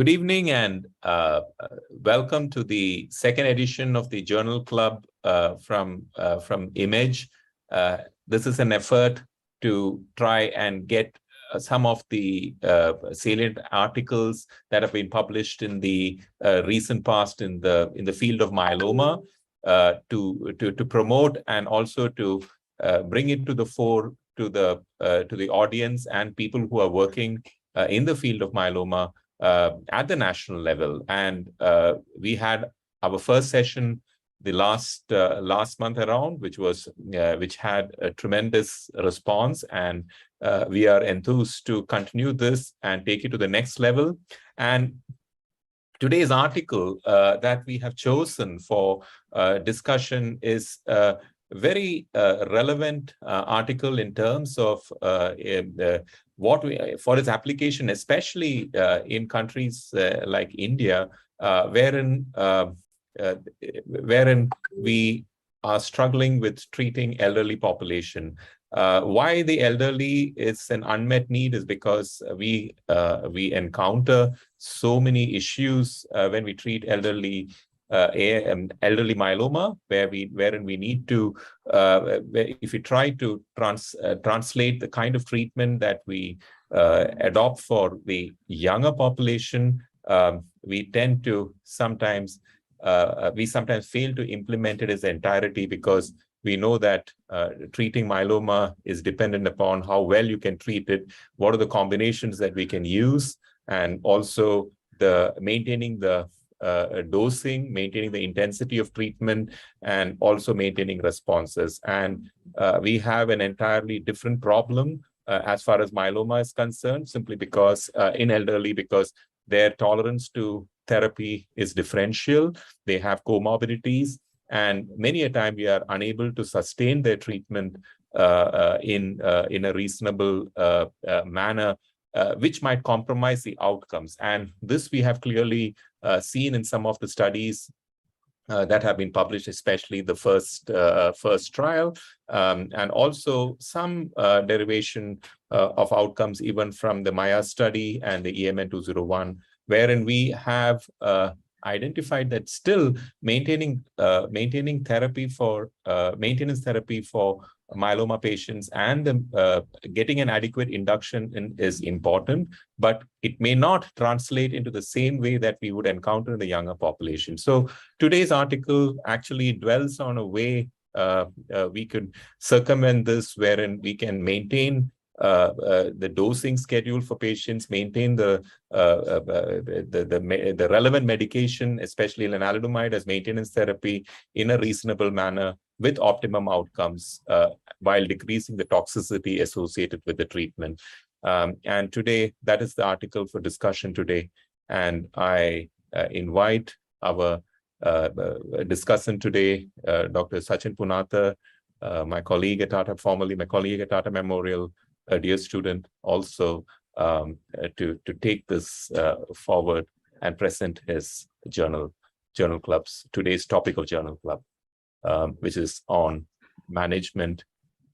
Good evening and welcome to the second edition of the Journal Club from Image. This is an effort to try and get some of the salient articles that have been published in the recent past in the field of myeloma to promote and also to bring it to the fore to the audience and people who are working in the field of myeloma at the national level. And we had our first session the last month around, which had a tremendous response, and we are enthused to continue this and take it to the next level. And today's article that we have chosen for discussion is a very relevant article in terms of for its application, especially in countries like India, wherein we are struggling with treating elderly population. Why the elderly is an unmet need is because we encounter so many issues when we treat elderly myeloma, wherein we need to, if we try to translate the kind of treatment that we adopt for the younger population, we tend to sometimes fail to implement it as entirety, because we know that treating myeloma is dependent upon how well you can treat it, what are the combinations that we can use, and also maintaining the dosing, maintaining the intensity of treatment, and also maintaining responses. And we have an entirely different problem as far as myeloma is concerned, simply because in elderly, because their tolerance to therapy is differential. They have comorbidities, and many a time we are unable to sustain their treatment in a reasonable manner, which might compromise the outcomes. And this we have clearly seen in some of the studies that have been published, especially the first trial, and also some derivation of outcomes even from the Maya study and the EMN 201, wherein we have identified that still maintaining therapy for maintenance therapy for myeloma patients and getting an adequate induction is important, but it may not translate into the same way that we would encounter in the younger population. So today's article actually dwells on a way we could circumvent this, wherein we can maintain the dosing schedule for patients, maintain the relevant medication, especially lenalidomide as maintenance therapy, in a reasonable manner with optimum outcomes, while decreasing the toxicity associated with the treatment. And today, that is the article for discussion today. And I invite our discussant today, Dr. Sachin Punatha, my colleague at Tata, formerly my colleague at Tata Memorial, a dear student, also to take this forward and present his journal club's today's topic of journal club, which is on management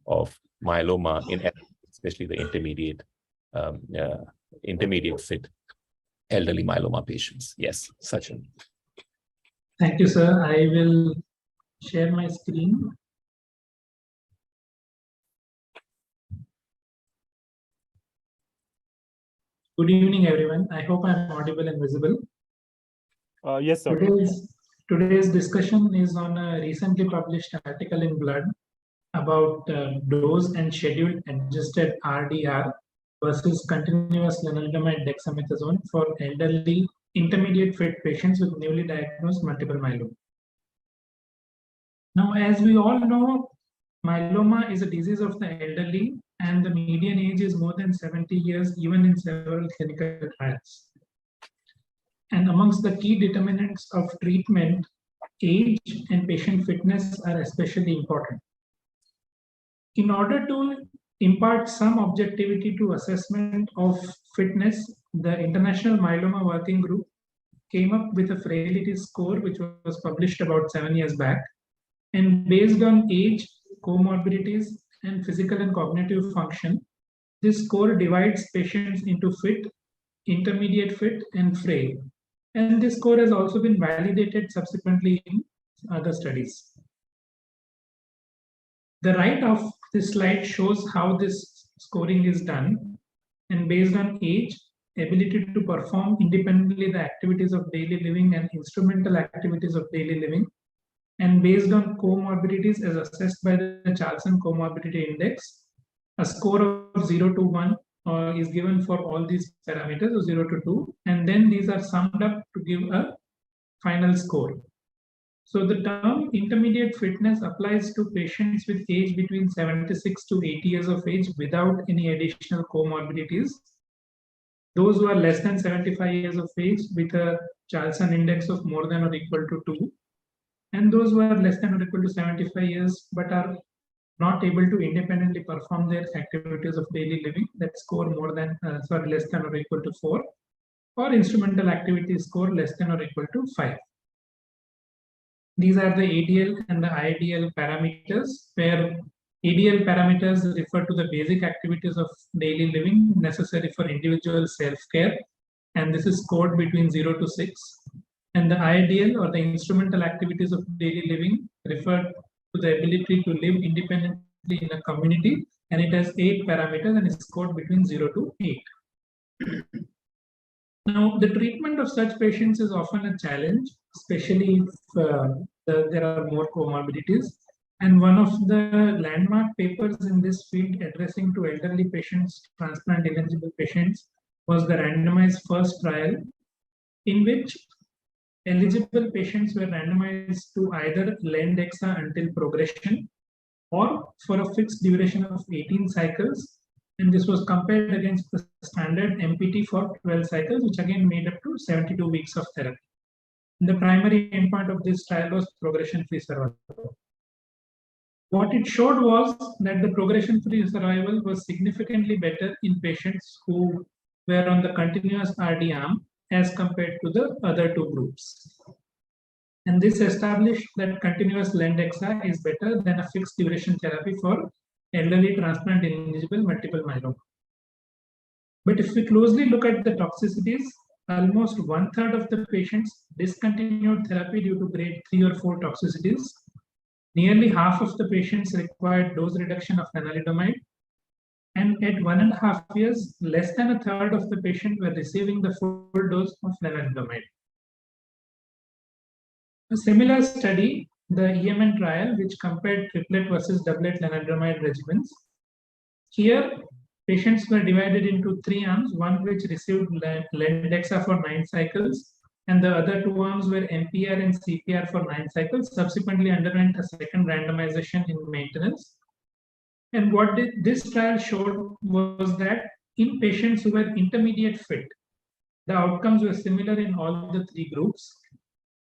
of myeloma in especially the intermediate fit elderly myeloma patients. Yes, Sachin. Thank you, sir. I will share my screen. Good evening, everyone. I hope I'm audible and visible. Yes, sir. Today's discussion is on a recently published article in Blood about dose and schedule adjusted RDR versus continuous lenalidomide dexamethasone for elderly intermediate fit patients with newly diagnosed multiple myeloma. Now, as we all know, myeloma is a disease of the elderly, and the median age is more than 70 years, even in several clinical trials. And amongst the key determinants of treatment, age and patient fitness are especially important. In order to impart some objectivity to assessment of fitness, the International Myeloma Working Group came up with a frailty score, which was published about 7 years back. And based on age, comorbidities, and physical and cognitive function, this score divides patients into fit, intermediate fit, and frail. And this score has also been validated subsequently in other studies. The right of this slide shows how this scoring is done, and based on age, ability to perform independently the activities of daily living and instrumental activities of daily living, and based on comorbidities as assessed by the Charlson Comorbidity Index, a score of 0 to 1 is given for all these parameters, or 0 to 2, and then these are summed up to give a final score. So the term intermediate fitness applies to patients with age between 76 to 80 years of age without any additional comorbidities. Those who are less than 75 years of age with a Charlson index of more than or equal to 2, and those who are less than or equal to 75 years but are not able to independently perform their activities of daily living, that score more than less than or equal to 4, or instrumental activity score less than or equal to 5. These are the ADL and the IDL parameters, where ADL parameters refer to the basic activities of daily living necessary for individual self-care, and this is scored between 0 to 6. And the IDL, or the instrumental activities of daily living, refer to the ability to live independently in a community, and it has 8 parameters and is scored between 0 to 8. Now, the treatment of such patients is often a challenge, especially if there are more comorbidities. And one of the landmark papers in this field addressing to elderly patients, transplant eligible patients, was the randomized first trial, in which eligible patients were randomized to either Lendexa until progression or for a fixed duration of 18 cycles. And this was compared against the standard MPT for 12 cycles, which again made up to 72 weeks of therapy. And the primary endpoint of this trial was progression-free survival. What it showed was that the progression-free survival was significantly better in patients who were on the continuous RD arm as compared to the other two groups. And this established that continuous Lendexa is better than a fixed duration therapy for elderly transplant eligible multiple myeloma. But if we closely look at the toxicities, almost 1/3 of the patients discontinued therapy due to grade 3 or 4 toxicities. Nearly half of the patients required dose reduction of lenalidomide. And at 1.5 years, less than 1/3 of the patients were receiving the full dose of lenalidomide. A similar study, the EMN trial, which compared triplet versus doublet lenalidomide regimens. Here, patients were divided into 3 arms, one which received Lendexa for 9 cycles, and the other 2 arms were MPR and CPR for 9 cycles, subsequently underwent a second randomization in maintenance. And what this trial showed was that in patients who were intermediate fit, the outcomes were similar in all the 3 groups.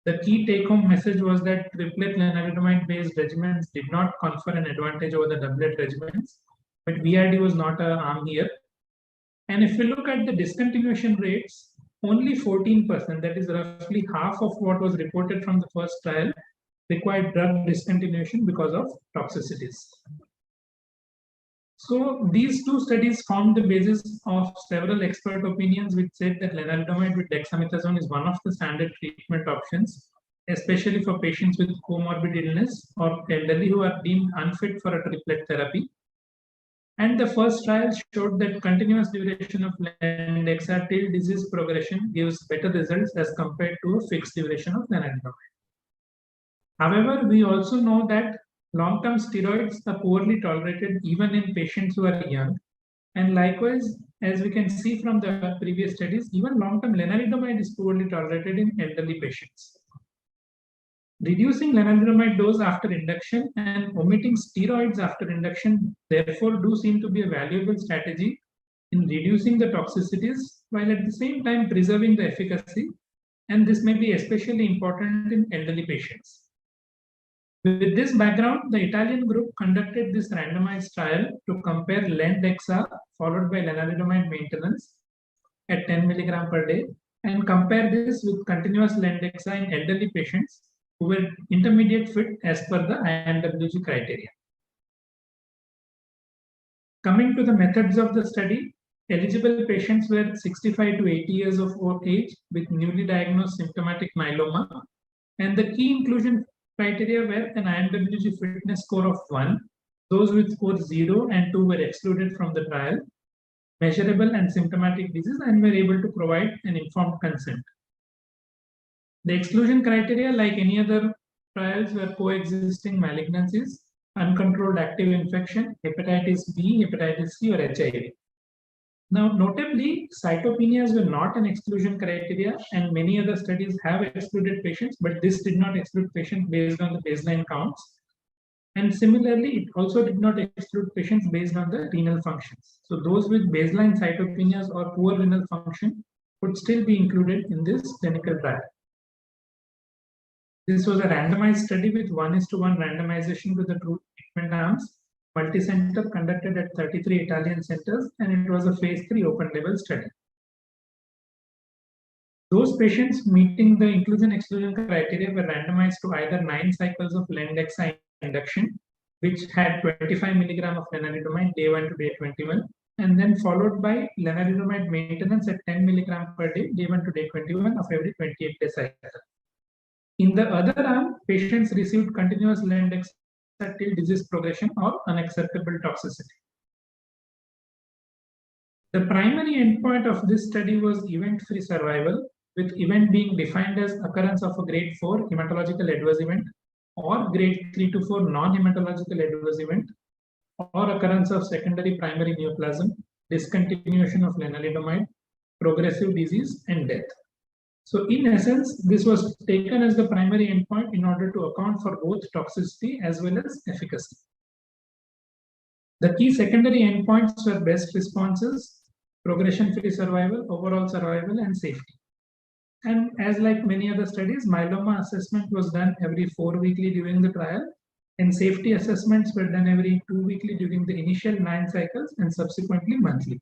The key take-home message was that triplet lenalidomide-based regimens did not confer an advantage over the doublet regimens, but VRD was not an arm here. And if we look at the discontinuation rates, only 14%, that is roughly half of what was reported from the first trial, required drug discontinuation because of toxicities. So these 2 studies formed the basis of several expert opinions which said that lenalidomide with dexamethasone is one of the standard treatment options, especially for patients with comorbid illness or elderly who are deemed unfit for a triplet therapy. And the first trial showed that continuous duration of Lendexa till disease progression gives better results as compared to a fixed duration of lenalidomide. However, we also know that long-term steroids are poorly tolerated even in patients who are young. And likewise, as we can see from the previous studies, even long-term lenalidomide is poorly tolerated in elderly patients. Reducing lenalidomide dose after induction and omitting steroids after induction therefore do seem to be a valuable strategy in reducing the toxicities while at the same time preserving the efficacy, and this may be especially important in elderly patients. With this background, the Italian group conducted this randomized trial to compare Lendexa followed by lenalidomide maintenance at 10 mg per day and compare this with continuous Lendexa in elderly patients who were intermediate fit as per the IMWG criteria. Coming to the methods of the study, Eligible patients were 65 to 80 years of age with newly diagnosed symptomatic myeloma. And the key inclusion criteria were an IMWG fitness score of 1. Those with score 0 and 2 were excluded from the trial, measurable and symptomatic disease, and were able to provide an informed consent. The exclusion criteria, like any other trials, were coexisting malignancies, uncontrolled active infection, hepatitis B, hepatitis C, or HIV. Now, notably, cytopenias were not an exclusion criteria, and many other studies have excluded patients, but this did not exclude patients based on the baseline counts. And similarly, it also did not exclude patients based on the renal functions. So those with baseline cytopenias or poor renal function would still be included in this clinical trial. This was a randomized study with 1:1 randomization to the two treatment arms, multi-center, conducted at 33 Italian centers, and it was a phase 3 open-label study. Those patients meeting the inclusion-exclusion criteria were randomized to either 9 cycles of lendexa induction, which had 25 milligram of lenalidomide day 1 to day 21, and then followed by lenalidomide maintenance at 10 milligram per day, day 1 to day 21 of every 28-day cycle. In the other arm, patients received continuous lendexa till disease progression or unacceptable toxicity. The primary endpoint of this study was event-free survival, with event being defined as occurrence of a grade 4 hematological adverse event or grade 3 to 4 non-hematological adverse event, or occurrence of secondary primary neoplasm, discontinuation of lenalidomide, progressive disease, and death. So in essence, this was taken as the primary endpoint in order to account for both toxicity as well as efficacy. The key secondary endpoints were best responses, progression-free survival, overall survival, and safety. And as like many other studies, myeloma assessment was done every 4 weekly during the trial, and safety assessments were done every 2 weekly during the initial 9 cycles and subsequently monthly.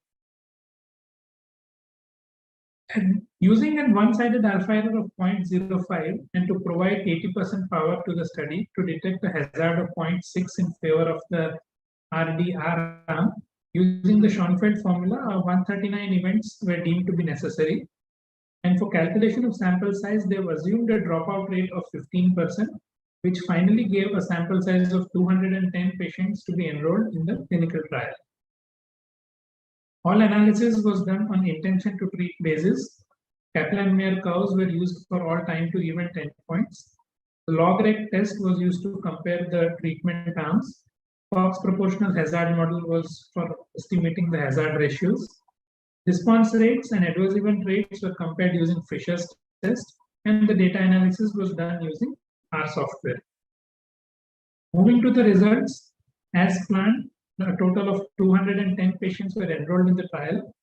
And using a one-sided alpha error of 0.05 and to provide 80% power to the study to detect a hazard of 0.6 in favor of the RDR arm, using the Schoenfeld formula, 139 events were deemed to be necessary. And for calculation of sample size, they've assumed a dropout rate of 15%, which finally gave a sample size of 210 patients to be enrolled in the clinical trial. All analysis was done on intention to treat basis. Kaplan-Meier curves were used for all time to event endpoints. The log-reg test was used to compare the treatment arms. Cox proportional hazard model was for estimating the hazard ratios. Response rates and adverse event rates were compared using Fisher's test, and the data analysis was done using R software. Moving to the results, as planned, a total of 210 patients were enrolled in the trial.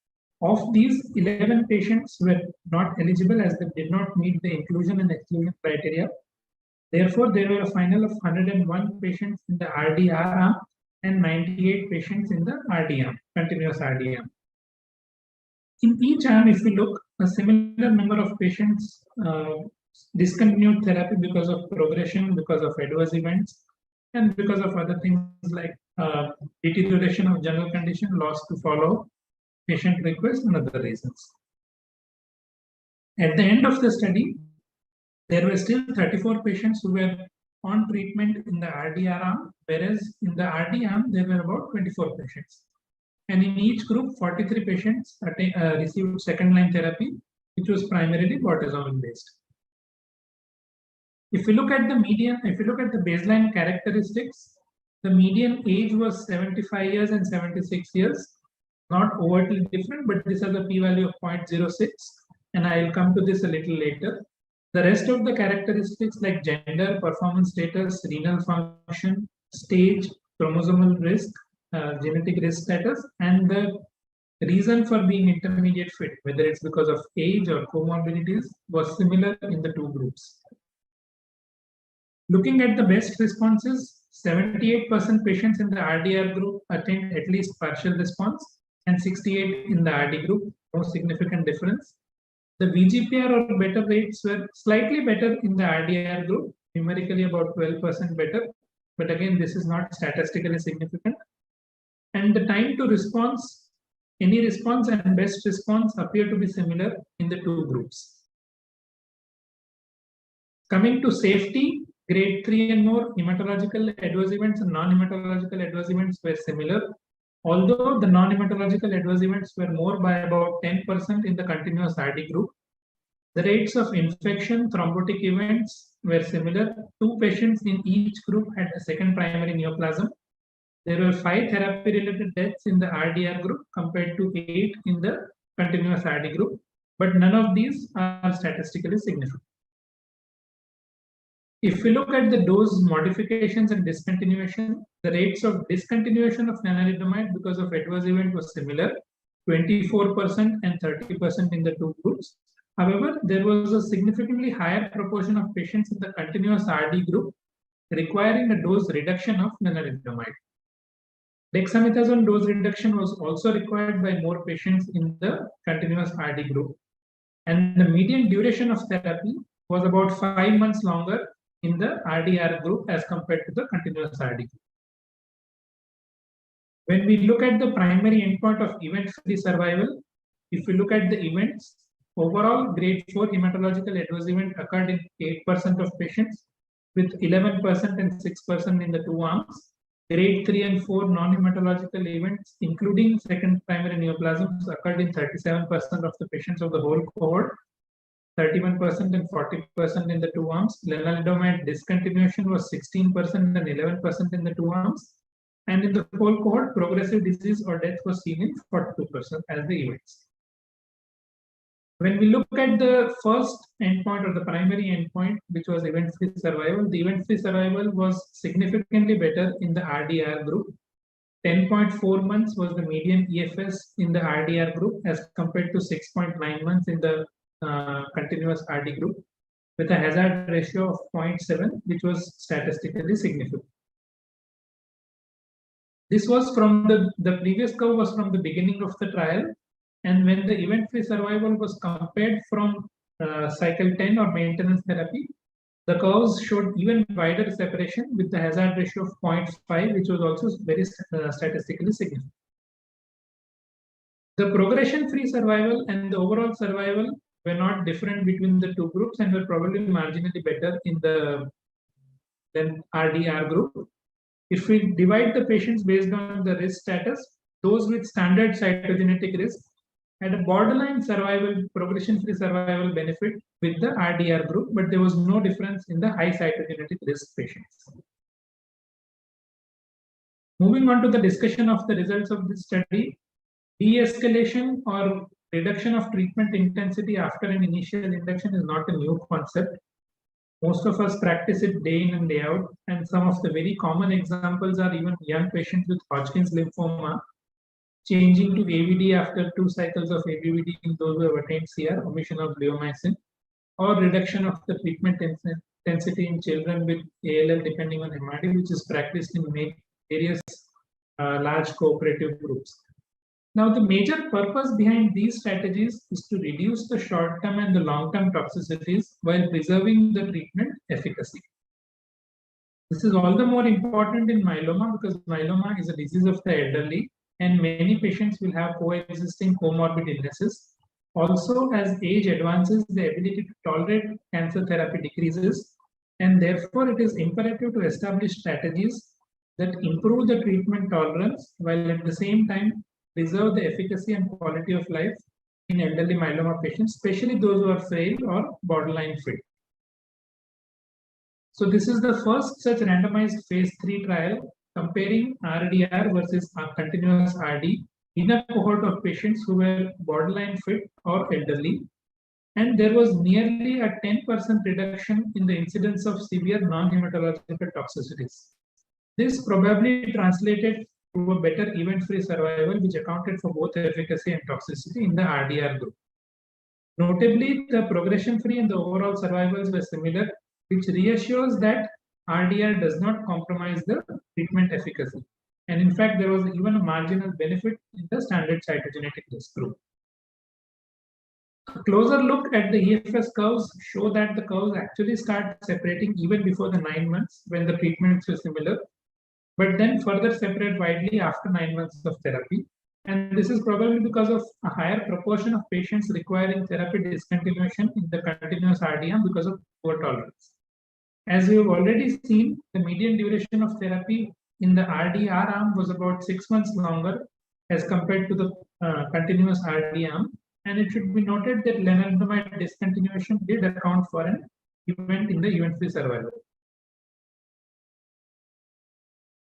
Of these, 11 patients were not eligible as they did not meet the inclusion and exclusion criteria. Therefore, there were a final of 101 patients in the RDR arm and 98 patients in the RD arm, continuous RD arm. In each arm, if we look, a similar number of patients discontinued therapy because of progression, because of adverse events, and because of other things like deterioration of general condition, loss to follow, patient request, and other reasons. At the end of the study, there were still 34 patients who were on treatment in the RDR arm, whereas in the RD arm, there were about 24 patients. And in each group, 43 patients received second-line therapy, which was primarily bortezomib-based. If we look at the median, if you look at the baseline characteristics, the median age was 75 years and 76 years, not overtly different, but this has a p-value of 0.06, and I'll come to this a little later. The rest of the characteristics like gender, performance status, renal function, stage, chromosomal risk, genetic risk status, and the reason for being intermediate fit, whether it's because of age or comorbidities, was similar in the two groups. Looking at the best responses, 78% patients in the RDR group attained at least partial response, and 68 in the RD group, no significant difference. The VGPR or better rates were slightly better in the RDR group, numerically about 12% better, but again, this is not statistically significant. And the time to response Any response and best response appear to be similar in the two groups. Coming to safety, grade 3 and more hematological adverse events and non-hematological adverse events were similar, although the non-hematological adverse events were more by about 10% in the continuous RD group. The rates of infection, thrombotic events were similar. 2 patients in each group had a second primary neoplasm. There were 5 therapy-related deaths in the RDR group compared to 8 in the continuous RD group, but none of these are statistically significant. If we look at the dose modifications and discontinuation, the rates of discontinuation of lenalidomide because of adverse event was similar, 24% and 30% in the two groups. However, there was a significantly higher proportion of patients in the continuous RD group requiring a dose reduction of lenalidomide. Dexamethasone dose reduction was also required by more patients in the continuous RD group. And the median duration of therapy was about 5 months longer in the RDR group as compared to the continuous RD group. When we look at the primary endpoint of event-free survival, if we look at the events, overall grade 4 hematological adverse event occurred in 8% of patients, with 11% and 6% in the two arms. Grade 3 and 4 non-hematological events, including second primary neoplasms, occurred in 37% of the patients of the whole cohort, 31% and 40% in the two arms. Lenalidomide discontinuation was 16% and 11% in the two arms. And in the whole cohort, progressive disease or death was seen in 42% as the events. When we look at the first endpoint or the primary endpoint, which was event-free survival, the event-free survival was significantly better in the RDR group. 10.4 months was the median EFS in the RDR group as compared to 6.9 months in the continuous RD group, with a hazard ratio of 0.7, which was statistically significant. This was from the previous curve was from the beginning of the trial, and when the event-free survival was compared from cycle 10 or maintenance therapy, the curves showed even wider separation with the hazard ratio of 0.5, which was also very statistically significant. The progression-free survival and the overall survival were not different between the two groups and were probably marginally better in the RDR group. If we divide the patients based on the risk status, those with standard cytogenetic risk had a borderline survival, progression-free survival benefit with the RDR group, but there was no difference in the high cytogenetic risk patients. Moving on to the discussion of the results of this study, de-escalation or reduction of treatment intensity after an initial induction is not a new concept. Most of us practice it day in and day out, and some of the very common examples are even young patients with Hodgkin's lymphoma changing to AVD after 2 cycles of ABVD in those who have attained CR, omission of bleomycin, or reduction of the treatment intensity in children with ALL depending on MRD, which is practiced in various large cooperative groups. Now, the major purpose behind these strategies is to reduce the short-term and the long-term toxicities while preserving the treatment efficacy. This is all the more important in myeloma because myeloma is a disease of the elderly and many patients will have coexisting comorbid illnesses. Also, as age advances, the ability to tolerate cancer therapy decreases, and therefore it is imperative to establish strategies that improve the treatment tolerance while at the same time preserve the efficacy and quality of life in elderly myeloma patients, especially those who are frail or borderline fit. So this is the first such randomized phase 3 trial comparing RDR versus continuous RD in a cohort of patients who were borderline fit or elderly. And there was nearly a 10% reduction in the incidence of severe non-hematological toxicities. This probably translated to a better event-free survival, which accounted for both efficacy and toxicity in the RDR group. Notably, the progression-free and the overall survivals were similar, which reassures that RDR does not compromise the treatment efficacy. And in fact, there was even a marginal benefit in the standard cytogenetic risk group. A closer look at the EFS curves show that the curves actually start separating even before the 9 months when the treatments were similar, but then further separate widely after 9 months of therapy. And this is probably because of a higher proportion of patients requiring therapy discontinuation in the continuous RDM because of poor tolerance. As we have already seen, the median duration of therapy in the RDR arm was about 6 months longer as compared to the continuous RD arm. And it should be noted that lenalidomide discontinuation did account for an event in the event-free survival.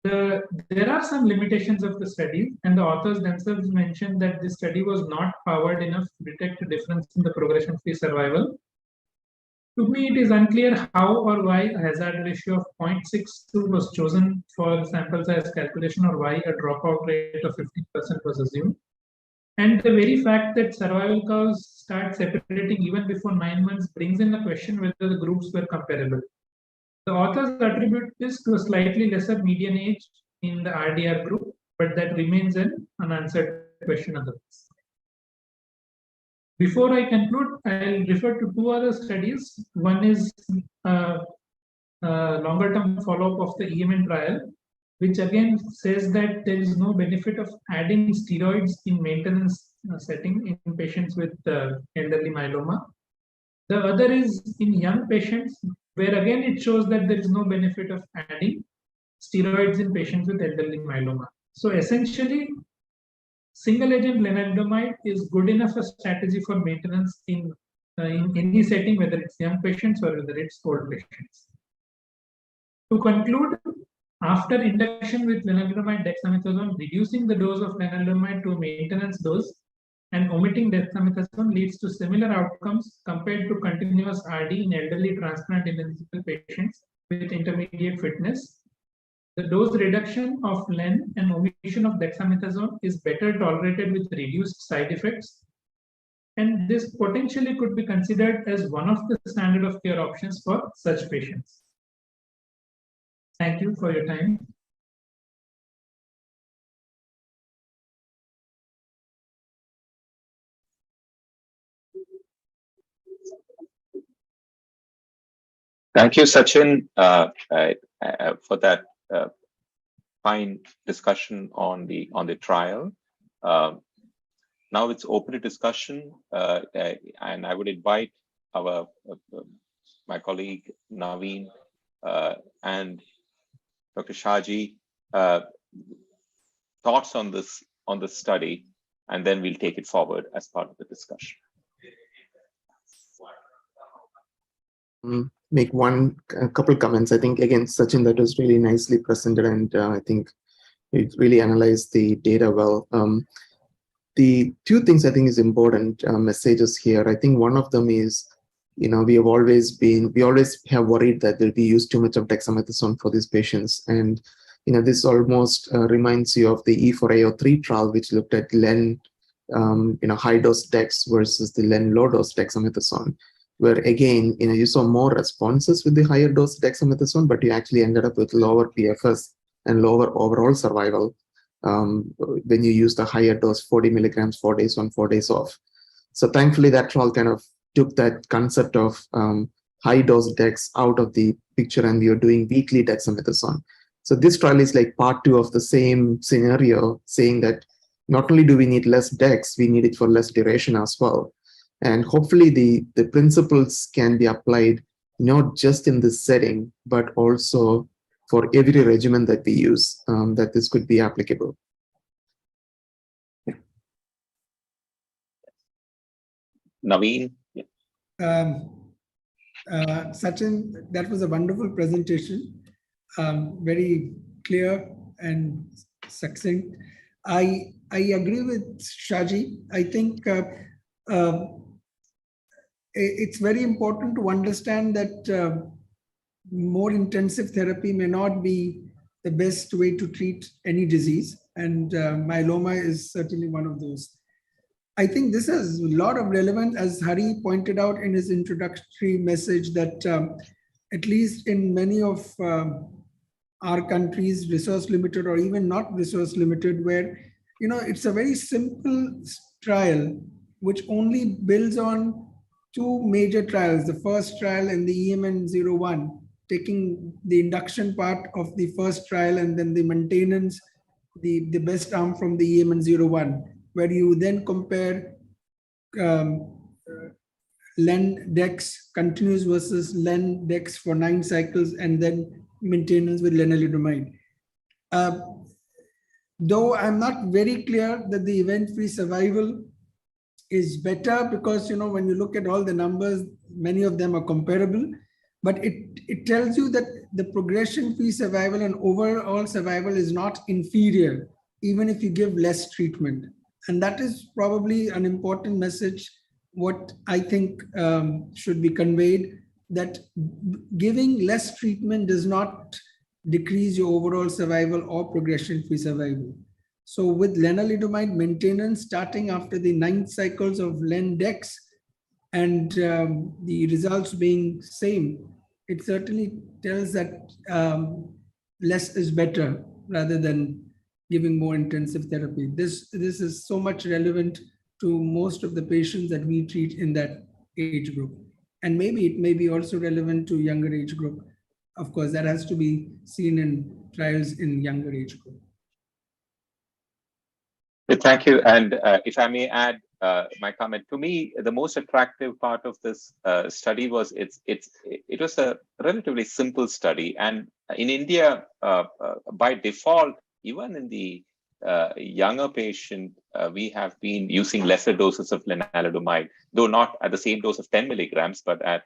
There are some limitations of the study, and the authors themselves mentioned that this study was not powered enough to detect a difference in the progression-free survival. To me, it is unclear how or why a hazard ratio of 0.62 was chosen for the sample size calculation, or why a dropout rate of 50% was assumed. And the very fact that survival curves start separating even before 9 months brings in the question whether the groups were comparable. The authors attribute this to a slightly lesser median age in the RDR group, but that remains an unanswered question otherwise. Before I conclude, I'll refer to two other studies. One is longer-term follow-up of the EMN trial, which again says that there is no benefit of adding steroids in maintenance setting in patients with elderly myeloma. The other is in young patients, where again it shows that there is no benefit of adding steroids in patients with elderly myeloma. So essentially, single-agent lenalidomide is good enough a strategy for maintenance in any setting, whether it's young patients or whether it's old patients. To conclude, after induction with lenalidomide dexamethasone, reducing the dose of lenalidomide to a maintenance dose and omitting dexamethasone leads to similar outcomes compared to continuous RD in elderly transplant-ineligible patients with intermediate fitness. The dose reduction of len and omission of dexamethasone is better tolerated with reduced side effects. And this potentially could be considered as one of the standard of care options for such patients. Thank you for your time. Thank you, Sachin, for that fine discussion on the trial. Now it's open to discussion, and I would invite my colleague Naveen and Dr. Shaji thoughts on this study, and then we'll take it forward as part of the discussion. Make a couple comments. I think again, Sachin, that was really nicely presented, and I think it really analyzed the data well. The two things I think is important messages here. I think one of them is, we always have worried that there'll be used too much of dexamethasone for these patients, and this almost reminds you of the E4AO3 trial, which looked at len, high dose dex versus the len low dose dexamethasone, where again, you saw more responses with the higher dose dexamethasone, but you actually ended up with lower PFS and lower overall survival when you use the higher dose 40 milligrams, 4 days on, 4 days off. So thankfully that trial kind of took that concept of high dose dex out of the picture, and we are doing weekly dexamethasone. So this trial is like part 2 of the same scenario, saying that not only do we need less dex, we need it for less duration as well. And hopefully the principles can be applied not just in this setting, but also for every regimen that we use, that this could be applicable. Naveen? Sachin, that was a wonderful presentation, very clear and succinct. I agree with Shaji. I think it's very important to understand that more intensive therapy may not be the best way to treat any disease, and myeloma is certainly one of those. I think this has a lot of relevance, as Hari pointed out in his introductory message, that at least in many of our countries, resource limited or even not resource limited, where it's a very simple trial which only builds on 2 major trials. The first trial and the EMN01, taking the induction part of the first trial and then the maintenance the best arm from the EMN01, where you then compare len-dex continuous versus len-dex for 9 cycles and then maintenance with lenalidomide. Though I'm not very clear that the event-free survival is better, because when you look at all the numbers, many of them are comparable, but it tells you that the progression-free survival and overall survival is not inferior, even if you give less treatment. And that is probably an important message, what I think should be conveyed, that giving less treatment does not decrease your overall survival or progression-free survival. So with lenalidomide maintenance starting after the 9 cycles of len-dex and the results being same, it certainly tells that less is better rather than giving more intensive therapy. This is so much relevant to most of the patients that we treat in that age group. And maybe it may be also relevant to younger age group. Of course, that has to be seen in trials in younger age group. Thank you. And if I may add my comment, to me, the most attractive part of this study was it was a relatively simple study. And in India, by default, even in the younger patient, we have been using lesser doses of lenalidomide, though not at the same dose of 10 milligrams, but at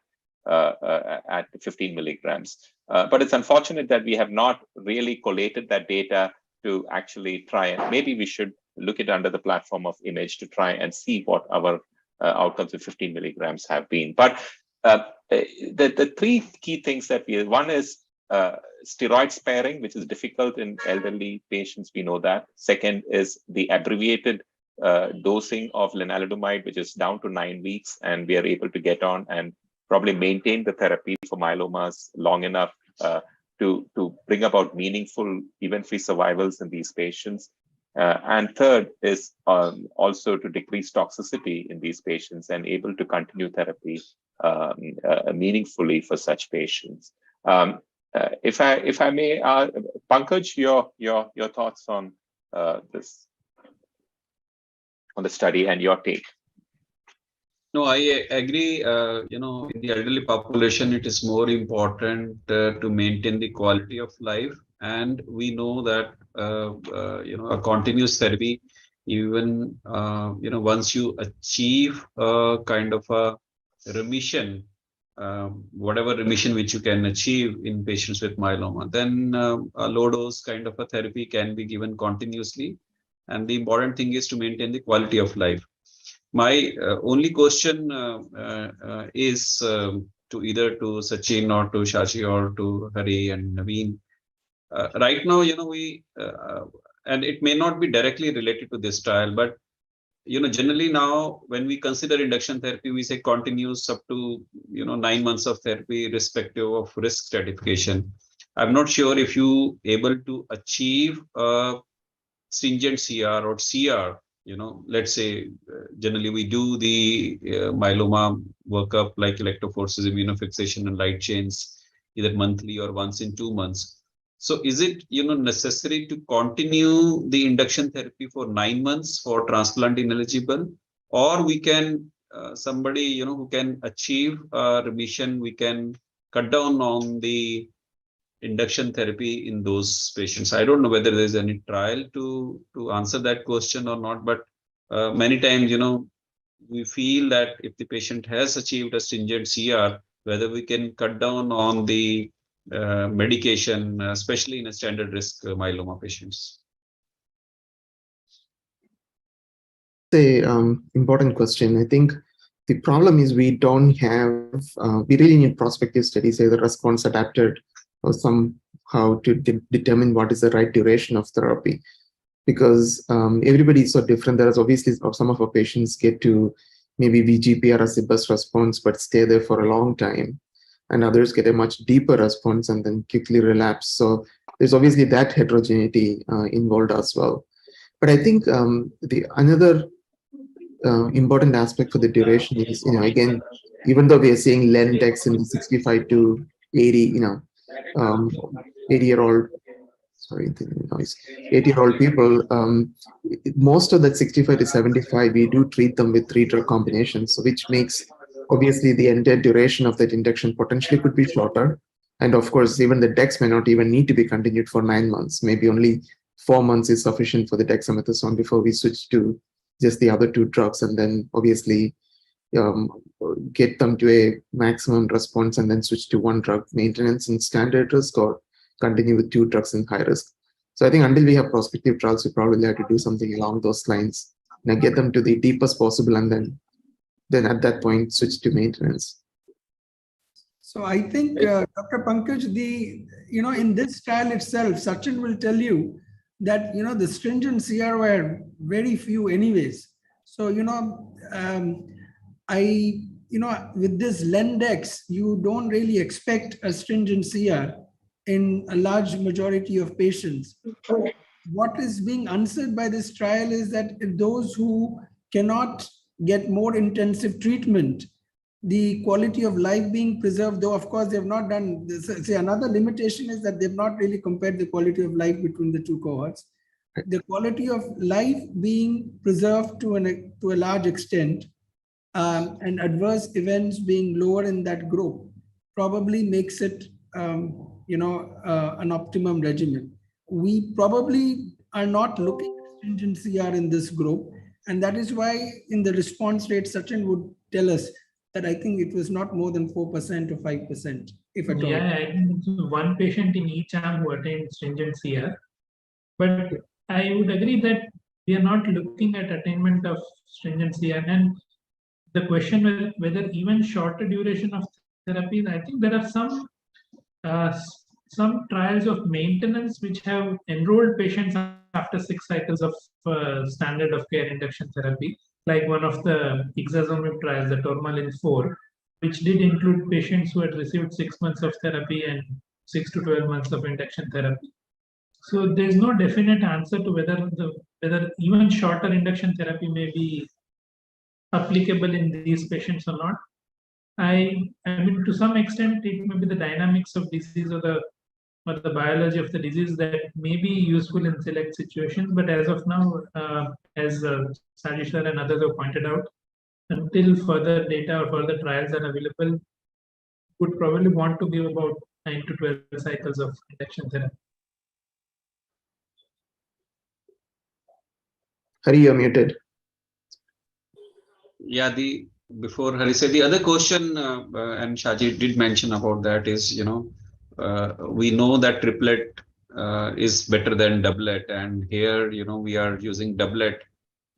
15 milligrams. But it's unfortunate that we have not really collated that data to actually try, and maybe we should look it under the platform of IMAGE to try and see what our outcomes with 15 milligrams have been. But the 3 key things that one is steroid sparing, which is difficult in elderly patients, we know that. Second is the abbreviated dosing of lenalidomide, which is down to 9 weeks, and we are able to get on and probably maintain the therapy for myelomas long enough to bring about meaningful event-free survivals in these patients. And third is also to decrease toxicity in these patients and able to continue therapy meaningfully for such patients. If I may, Pankaj, your thoughts on this, on the study and your take. No, I agree. In the elderly population, it is more important to maintain the quality of life. And we know that, a continuous therapy, even, once you achieve a kind of a remission, whatever remission which you can achieve in patients with myeloma, then a low dose kind of a therapy can be given continuously. And the important thing is to maintain the quality of life. My only question is to either to Sachin or to Shashi or to Hari and Naveen. Right now, we, and it may not be directly related to this trial, but, generally now when we consider induction therapy, we say continues up to, 9 months of therapy, irrespective of risk stratification. I'm not sure if you able to achieve a stringent CR or CR. Let's say generally we do the myeloma workup like electrophoresis, immunofixation, and light chains either monthly or once in 2 months. So is it necessary to continue the induction therapy for 9 months for transplant ineligible, or we can somebody who can achieve remission, we can cut down on the induction therapy in those patients? I don't know whether there's any trial to answer that question or not, but many times we feel that if the patient has achieved a stringent CR, whether we can cut down on the medication, especially in a standard risk myeloma patients. The important question. I think the problem is we don't have, we really need prospective studies, either response adapted or somehow to determine what is the right duration of therapy, because everybody is so different. There is obviously some of our patients get to maybe VGPR as the best response, but stay there for a long time, and others get a much deeper response and then quickly relapse. So there's obviously that heterogeneity involved as well. But I think the another important aspect for the duration is, again, even though we are seeing len-dex in the 65 to 80, 80-year-old sorry, the noise, 80-year-old people, most of that 65 to 75, we do treat them with 3 drug combinations, which makes obviously the entire duration of that induction potentially could be shorter. And of course, even the dex may not even need to be continued for 9 months. Maybe only 4 months is sufficient for the dexamethasone before we switch to just the other 2 drugs, and then obviously get them to a maximum response and then switch to 1 drug maintenance in standard risk, or continue with 2 drugs in high risk. So I think until we have prospective trials, we probably have to do something along those lines, get them to the deepest possible, and then at that point switch to maintenance. So I think, Dr. Pankaj, in this trial itself, Sachin will tell you that, the stringent CR were very few anyways. So, with this Lendex, you don't really expect a stringent CR in a large majority of patients. What is being answered by this trial is that if those who cannot get more intensive treatment, the quality of life being preserved, though of course they've not done this. See, another limitation is that they've not really compared the quality of life between the 2 cohorts. The quality of life being preserved to a large extent, and adverse events being lower in that group probably makes it an optimum regimen. We probably are not looking at stringent CR in this group, and that is why in the response rate, Sachin would tell us that I think it was not more than 4% or 5%, if at all. Yeah, I think it's 1 patient in each arm who attained stringent CR. But I would agree that we are not looking at attainment of stringent CR. And the question whether even shorter duration of therapies, I think there are some trials of maintenance which have enrolled patients after 6 cycles of standard of care induction therapy, like one of the ixazomib trials, the Tourmaline 4, which did include patients who had received 6 months of therapy and 6 to 12 months of induction therapy. So there's no definite answer to whether even shorter induction therapy may be applicable in these patients or not. I mean, to some extent, it may be the dynamics of disease or the biology of the disease that may be useful in select situations. But as of now, as Sajishwar and others have pointed out, until further data or further trials are available, would probably want to give about 9 to 12 cycles of induction therapy. Hari, you're muted. Yeah, before Hari said, the other question, and Shaji did mention about that is, we know that triplet is better than doublet, and here, we are using doublet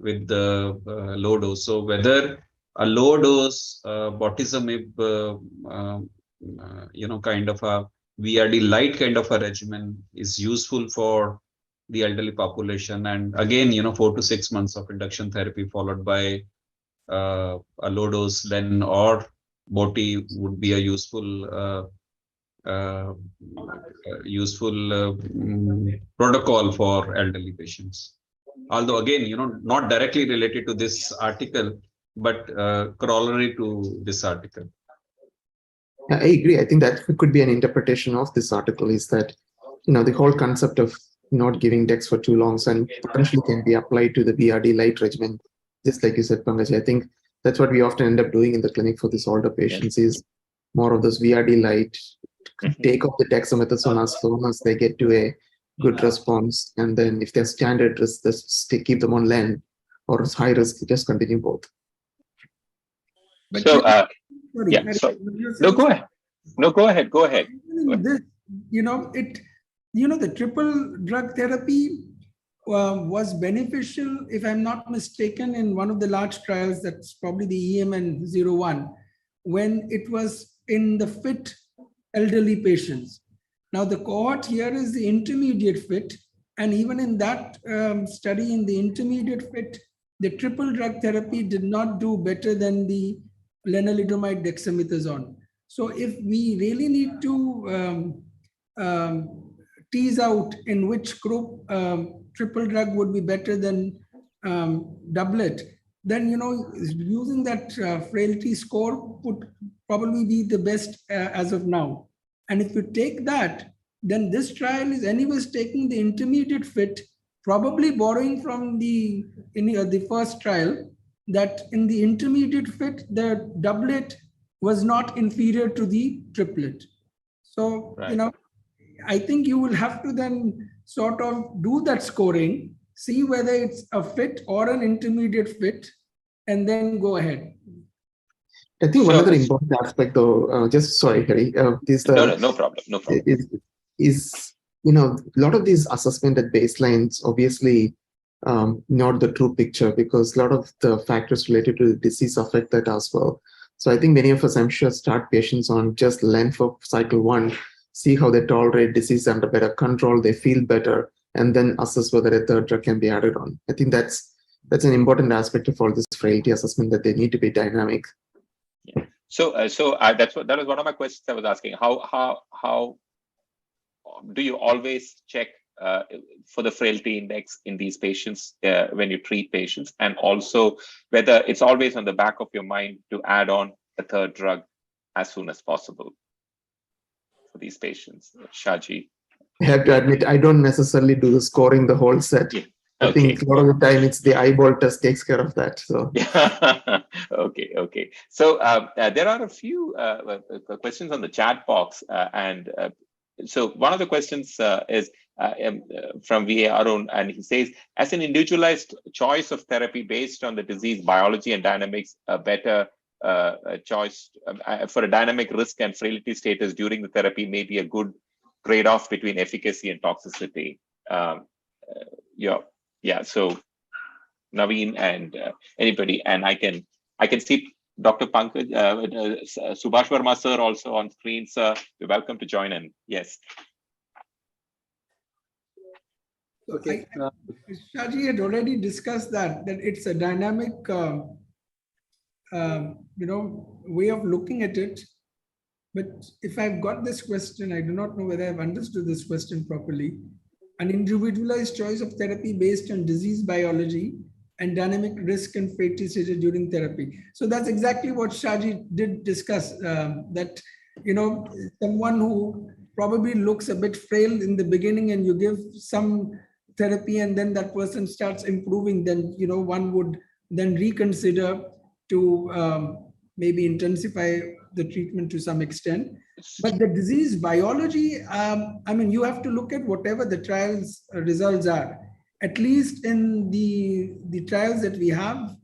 with the low dose. So whether a low dose bortezomib, kind of a VRD light kind of a regimen is useful for the elderly population, and again, 4 to 6 months of induction therapy followed by a low dose Len or Boti would be a useful protocol for elderly patients. Although again, not directly related to this article, but corollary to this article. I agree. I think that could be an interpretation of this article, is that, the whole concept of not giving dex for too long and potentially can be applied to the VRD light regimen, just like you said, Pankaj. I think that's what we often end up doing in the clinic for these older patients, is more of this VRD light, take off the dexamethasone as soon as they get to a good response, and then if they're standard risk, just keep them on Len, or high risk, just continue both. But So, sorry, yeah, so, no, go ahead. No, go ahead. Go ahead. This, the triple drug therapy was beneficial, if I'm not mistaken, in one of the large trials, that's probably the EMN01, when it was in the fit elderly patients. Now the cohort here is the intermediate fit, and even in that study in the intermediate fit, the triple drug therapy did not do better than the lenalidomide dexamethasone. So if we really need to tease out in which group triple drug would be better than doublet, then using that frailty score would probably be the best as of now. And if you take that then this trial is anyways taking the intermediate fit, probably borrowing from the first trial, that in the intermediate fit, the doublet was not inferior to the triplet. So, Right. I think you will have to then sort of do that scoring, see whether it's a fit or an intermediate fit, and then go ahead. I think one So- other important aspect, though, just sorry, Harry, is No problem. No problem. is a lot of these assessment at baselines obviously not the true picture, because a lot of the factors related to the disease affect that as well. So I think many of us, I'm sure, start patients on just length of cycle 1, see how they tolerate disease under better control, they feel better, and then assess whether a third drug can be added on. I think that's an important aspect of all this frailty assessment, that they need to be dynamic. So that was one of my questions I was asking. How do you always check for the frailty index in these patients when you treat patients, and also whether it's always on the back of your mind to add on a third drug as soon as possible for these patients? Shaji. I have to admit, I don't necessarily do the scoring the whole set. Yeah. I think a lot of the time it's the eyeball test takes care of that. So Okay. So there are a few questions on the chat box, and so one of the questions is from VA Arun, and he says, as an individualized choice of therapy based on the disease biology and dynamics, a better choice for a dynamic risk and frailty status during the therapy may be a good trade-off between efficacy and toxicity. So Naveen and anybody, and I can see Dr. Pankaj, Subhash Verma sir also on screen, sir. You're welcome to join in. Yes. Okay. Shaji had already discussed that it's a dynamic, way of looking at it. But if I've got this question, I do not know whether I've understood this question properly. An individualized choice of therapy based on disease biology and dynamic risk and frailty stages during therapy. So that's exactly what Shaji did discuss, that, someone who probably looks a bit frail in the beginning and you give some therapy and then that person starts improving, then, one would then reconsider to maybe intensify the treatment to some extent. But the disease biology, you have to look at whatever the trials results are. At least in the trials that we have,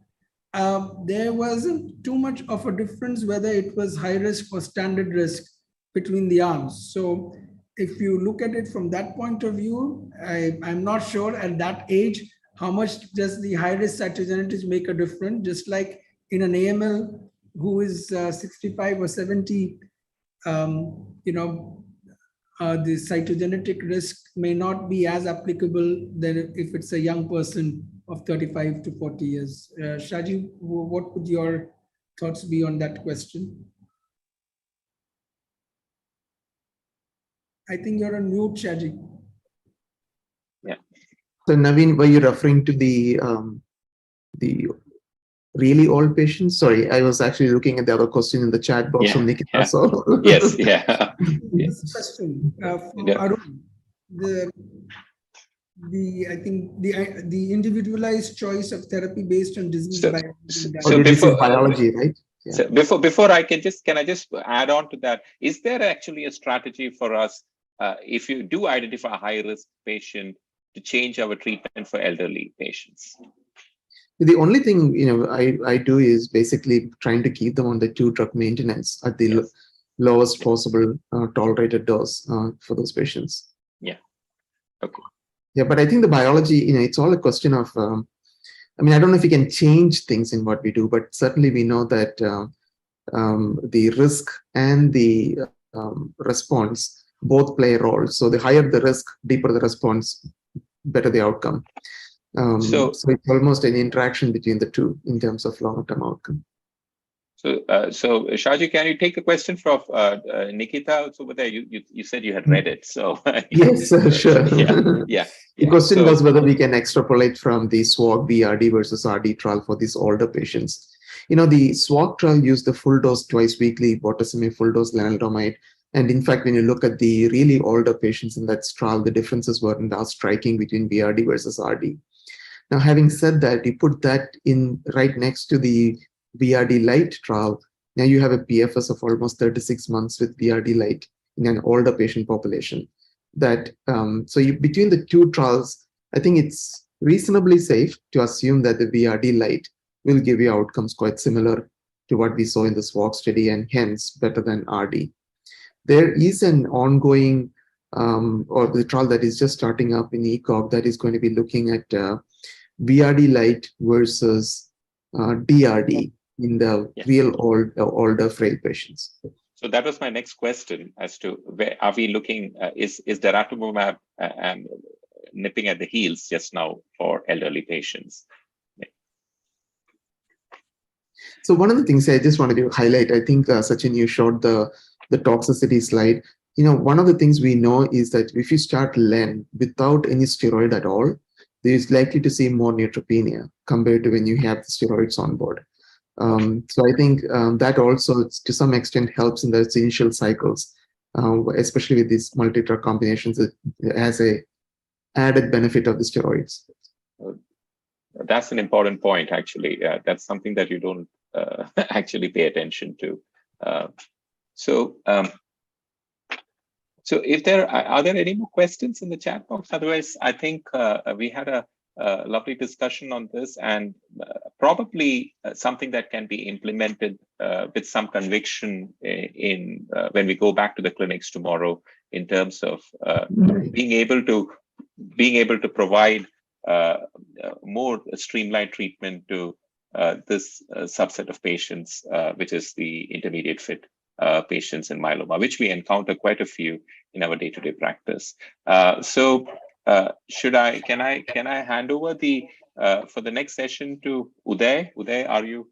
there wasn't too much of a difference whether it was high risk or standard risk between the arms. So if you look at it from that point of view, I'm not sure at that age how much does the high risk cytogenetics make a difference. Just like in an AML who is 65 or 70, the cytogenetic risk may not be as applicable than if it's a young person of 35 to 40 years. Shaji, what would your thoughts be on that question? I think you're on mute, Shaji. Yeah. So Naveen, were you referring to the really old patients? Sorry, I was actually looking at the other question in the chat box from Nikita. Yeah. So Yes, yeah. This question from Arun, I think the individualized choice of therapy based on disease biology, right? Yeah. So before I can I just add on to that? Is there actually a strategy for us if you do identify a high risk patient to change our treatment for elderly patients? The only thing I do is basically trying to keep them on the 2-drug maintenance at the lowest possible tolerated dose for those patients. Yeah. Okay. Yeah, but I think the biology, it's all a question of. I don't know if we can change things in what we do, but certainly we know that the risk and the response both play a role. So the higher the risk, deeper the response, better the outcome. So it's almost an interaction between the two in terms of long-term outcome. So Shaji, can you take a question from Nikita? So over there, you said you had read it. So yes, sure. Yeah. The question was whether we can extrapolate from the SWOG BRD versus RD trial for these older patients. The SWOG trial used the full dose twice weekly bortezomib full dose lenalidomide And in fact, when you look at the really older patients in that trial, the differences were not striking between VRD versus RD. Now, having said that, you put that in right next to the VRD Lite trial. Now you have a PFS of almost 36 months with VRD Lite in an older patient population. That between the two trials, I think it's reasonably safe to assume that the VRD Lite will give you outcomes quite similar to what we saw in the SWOG study, and hence better than RD. There is an ongoing or the trial that is just starting up in ECOG that is going to be looking at VRD Lite versus DRD in the real older frail patients. So that was my next question as to where are we looking? Is daratumumab nipping at the heels just now for elderly patients? So one of the things I just wanted to highlight, I think Sachin, you showed the toxicity slide. One of the things we know is that if you start LEN without any steroid at all, there is likely to see more neutropenia compared to when you have the steroids on board. So I think that also to some extent helps in those initial cycles, especially with these multi-drug combinations. It has a added benefit of the steroids. That's an important point, actually. That's something that you don't actually pay attention to. So if there are there any more questions in the chat box? Otherwise, I think we had a lovely discussion on this, and probably something that can be implemented with some conviction in when we go back to the clinics tomorrow, in terms of being able to provide more streamlined treatment to this subset of patients, which is the intermediate fit patients in myeloma, which we encounter quite a few in our day-to-day practice. Can I hand over the for the next session to Uday? Uday, are you?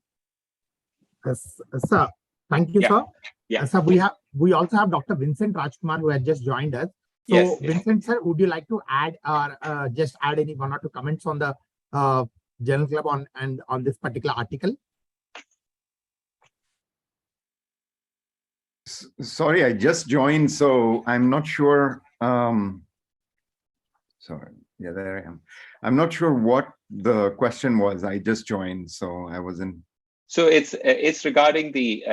Yes, sir. Thank you, sir. Yeah. Sir, we also have Dr. Vincent Rajkumar, who has just joined us. So, Yes. Vincent, sir, would you like to add or just add any one or two comments on the Journal Club on this particular article? Sorry, I just joined, so I'm not sure. Sorry, yeah, there I am. I'm not sure what the question was. I just joined, so I wasn't. So it's regarding the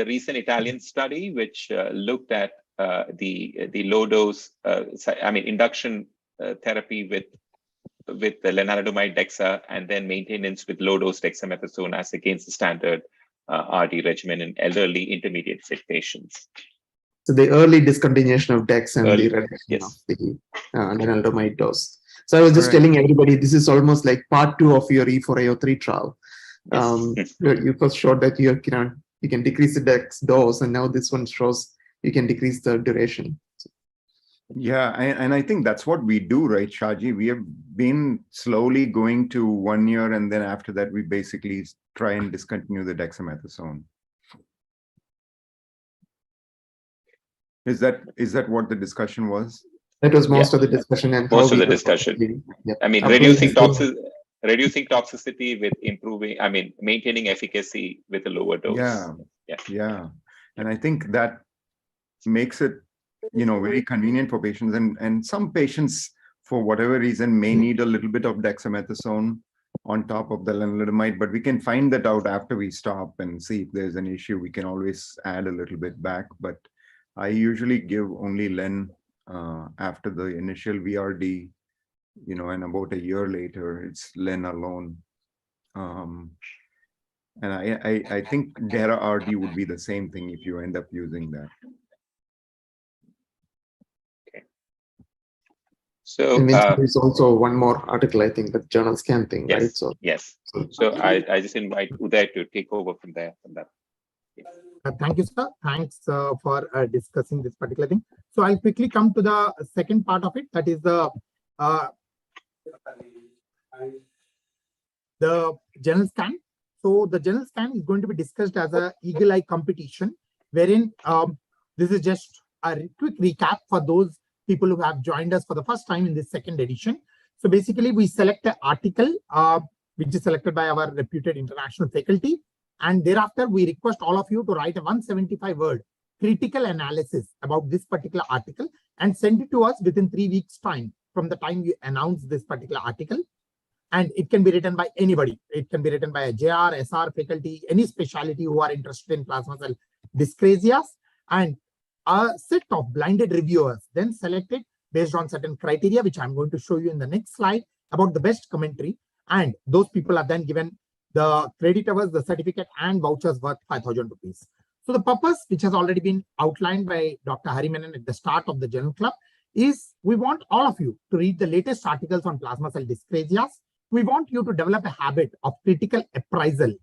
recent Italian study, which looked at the low dose, induction therapy with the lenalidomide dexa, and then maintenance with low dose dexamethasone as against the standard RD regimen in elderly intermediate fit patients. So the early discontinuation of dex and Early, the reduction yes. of the lenalidomide dose. So I was just telling everybody, this is almost like part 2 of your E4A03 trial. Yes. You first showed that you can decrease the dex dose, and now this one shows you can decrease the duration. Yeah, and I think that's what we do, right, Shaji? We have been slowly going to 1 year, and then after that, we basically try and discontinue the dexamethasone. Is that what the discussion was? That was most of the discussion, and most of the discussion. I mean, reducing toxicity with maintaining efficacy with a lower dose. Yeah. And I think that makes it, very convenient for patients. And some patients, for whatever reason, may need a little bit of dexamethasone on top of the lenalidomide, but we can find that out after we stop and see if there's an issue. We can always add a little bit back, but I usually give only len after the initial VRD, and about a year later, it's len alone. And I think Dara RD would be the same thing if you end up using that. Okay. So there's also one more article, I think, the journal scan thing, yes, right? So yes. So I just invite Uday to take over from there. Thank you, sir. Thanks for discussing this particular thing. So I'll quickly come to the second part of it. That is the journal scan. So the journal scan is going to be discussed as a eagle eye competition, wherein this is just a quick recap for those people who have joined us for the first time in this second edition. So basically, we select an article which is selected by our reputed international faculty. And thereafter, we request all of you to write a 175-word critical analysis about this particular article and send it to us within 3 weeks time from the time you announce this particular article. And it can be written by anybody. It can be written by a JR, SR, faculty, any specialty who are interested in plasma cell dyscrasias, and a set of blinded reviewers then selected based on certain criteria, which I'm going to show you in the next slide, about the best commentary. And those people are then given the credit hours, the certificate, and vouchers worth 5,000 rupees. So the purpose, which has already been outlined by Dr. Harimenon at the start of the Journal Club, is we want all of you to read the latest articles on plasma cell dyscrasias. We want you to develop a habit of critical appraisal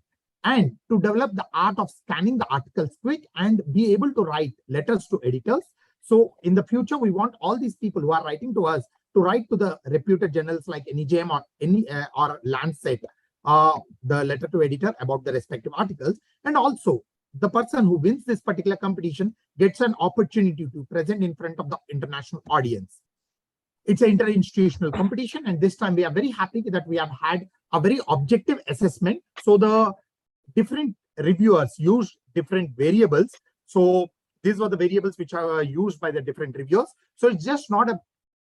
and to develop the art of scanning the articles quick and be able to write letters to editors. So in the future, we want all these people who are writing to us to write to the reputed journals like NEJM or Lancet, the letter to editor about the respective articles. And also the person who wins this particular competition gets an opportunity to present in front of the international audience. It's an interinstitutional competition, and this time we are very happy that we have had a very objective assessment. So the different reviewers used different variables. So these were the variables which are used by the different reviewers. So it's just not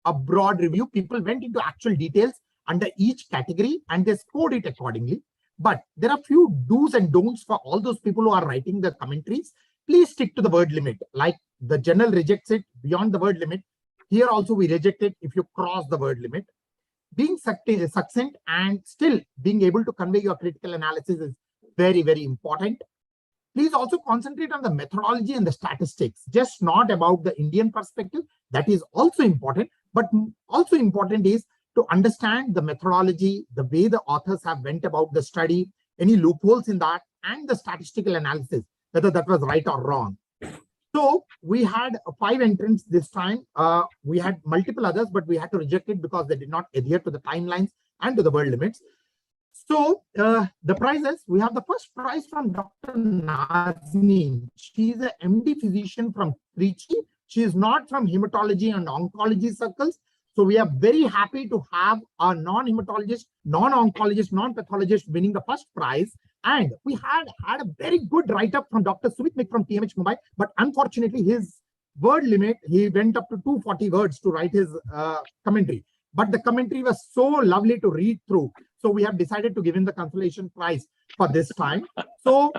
a broad review. People went into actual details under each category and they scored it accordingly. But there are few do's and don'ts for all those people who are writing the commentaries. Please stick to the word limit. Like the journal rejects it beyond the word limit. Here also we reject it if you cross the word limit. Being succinct and still being able to convey your critical analysis is very, very important. Please also concentrate on the methodology and the statistics, just not about the Indian perspective. That is also important, but also important is to understand the methodology, the way the authors have went about the study, any loopholes in that, and the statistical analysis, whether that was right or wrong. So we had 5 entrants this time. We had multiple others, but we had to reject it because they did not adhere to the timelines and to the word limits. So the prizes, we have the first prize from Dr. Nazneen. She is an MD physician from Trichy. She is not from hematology and oncology circles. So we are very happy to have a non-hematologist, non-oncologist, non-pathologist winning the first prize. And we had a very good write-up from Dr. Sumit Mik from TMH Mumbai. But unfortunately, his word limit, he went up to 240 words to write his commentary. But the commentary was so lovely to read through. So we have decided to give him the consolation prize for this time. So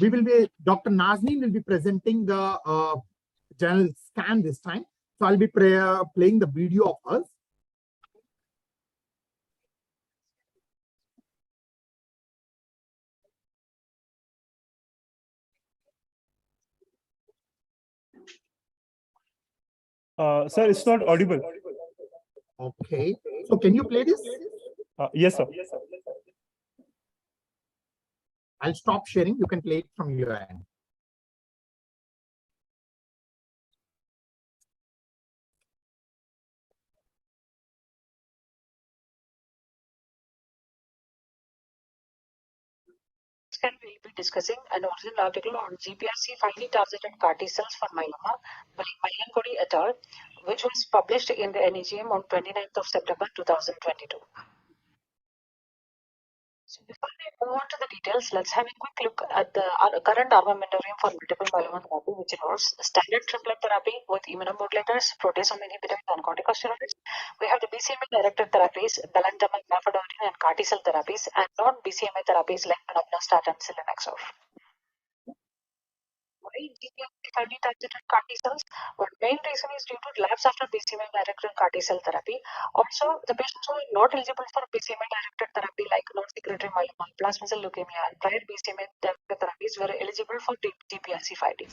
we will be, Dr. Nazneen will be presenting the journal scan this time. So I'll be playing the video of us. Sir, it's not audible. Okay. So can you play this? Yes, sir. I'll stop sharing. You can play it from your end. We will be discussing an original article on GPRC finely targeted CAR T cells for myeloma by Mayankodi et al., which was published in the NEJM on 29th of September 2022. So before we move on to the details, let's have a quick look at the current armamentarium for multiple myeloma therapy, which involves standard triplet therapy with immunomodulators, proteasome inhibitors, and corticosteroids. We have the BCMA-directed therapies, belantamab, mafodotin, and CAR T-cell therapies, and non-BCMA therapies like panoplazstat and selinexor. Why GPRC targeted CAR T cells? One main reason is due to lapse after BCMA-directed CAR T cell therapy. Also, the patients who are not eligible for BCMA-directed therapy like non-secretory myeloma, plasma cell leukemia, and prior BCMA-directed therapies were eligible for GPRC5D.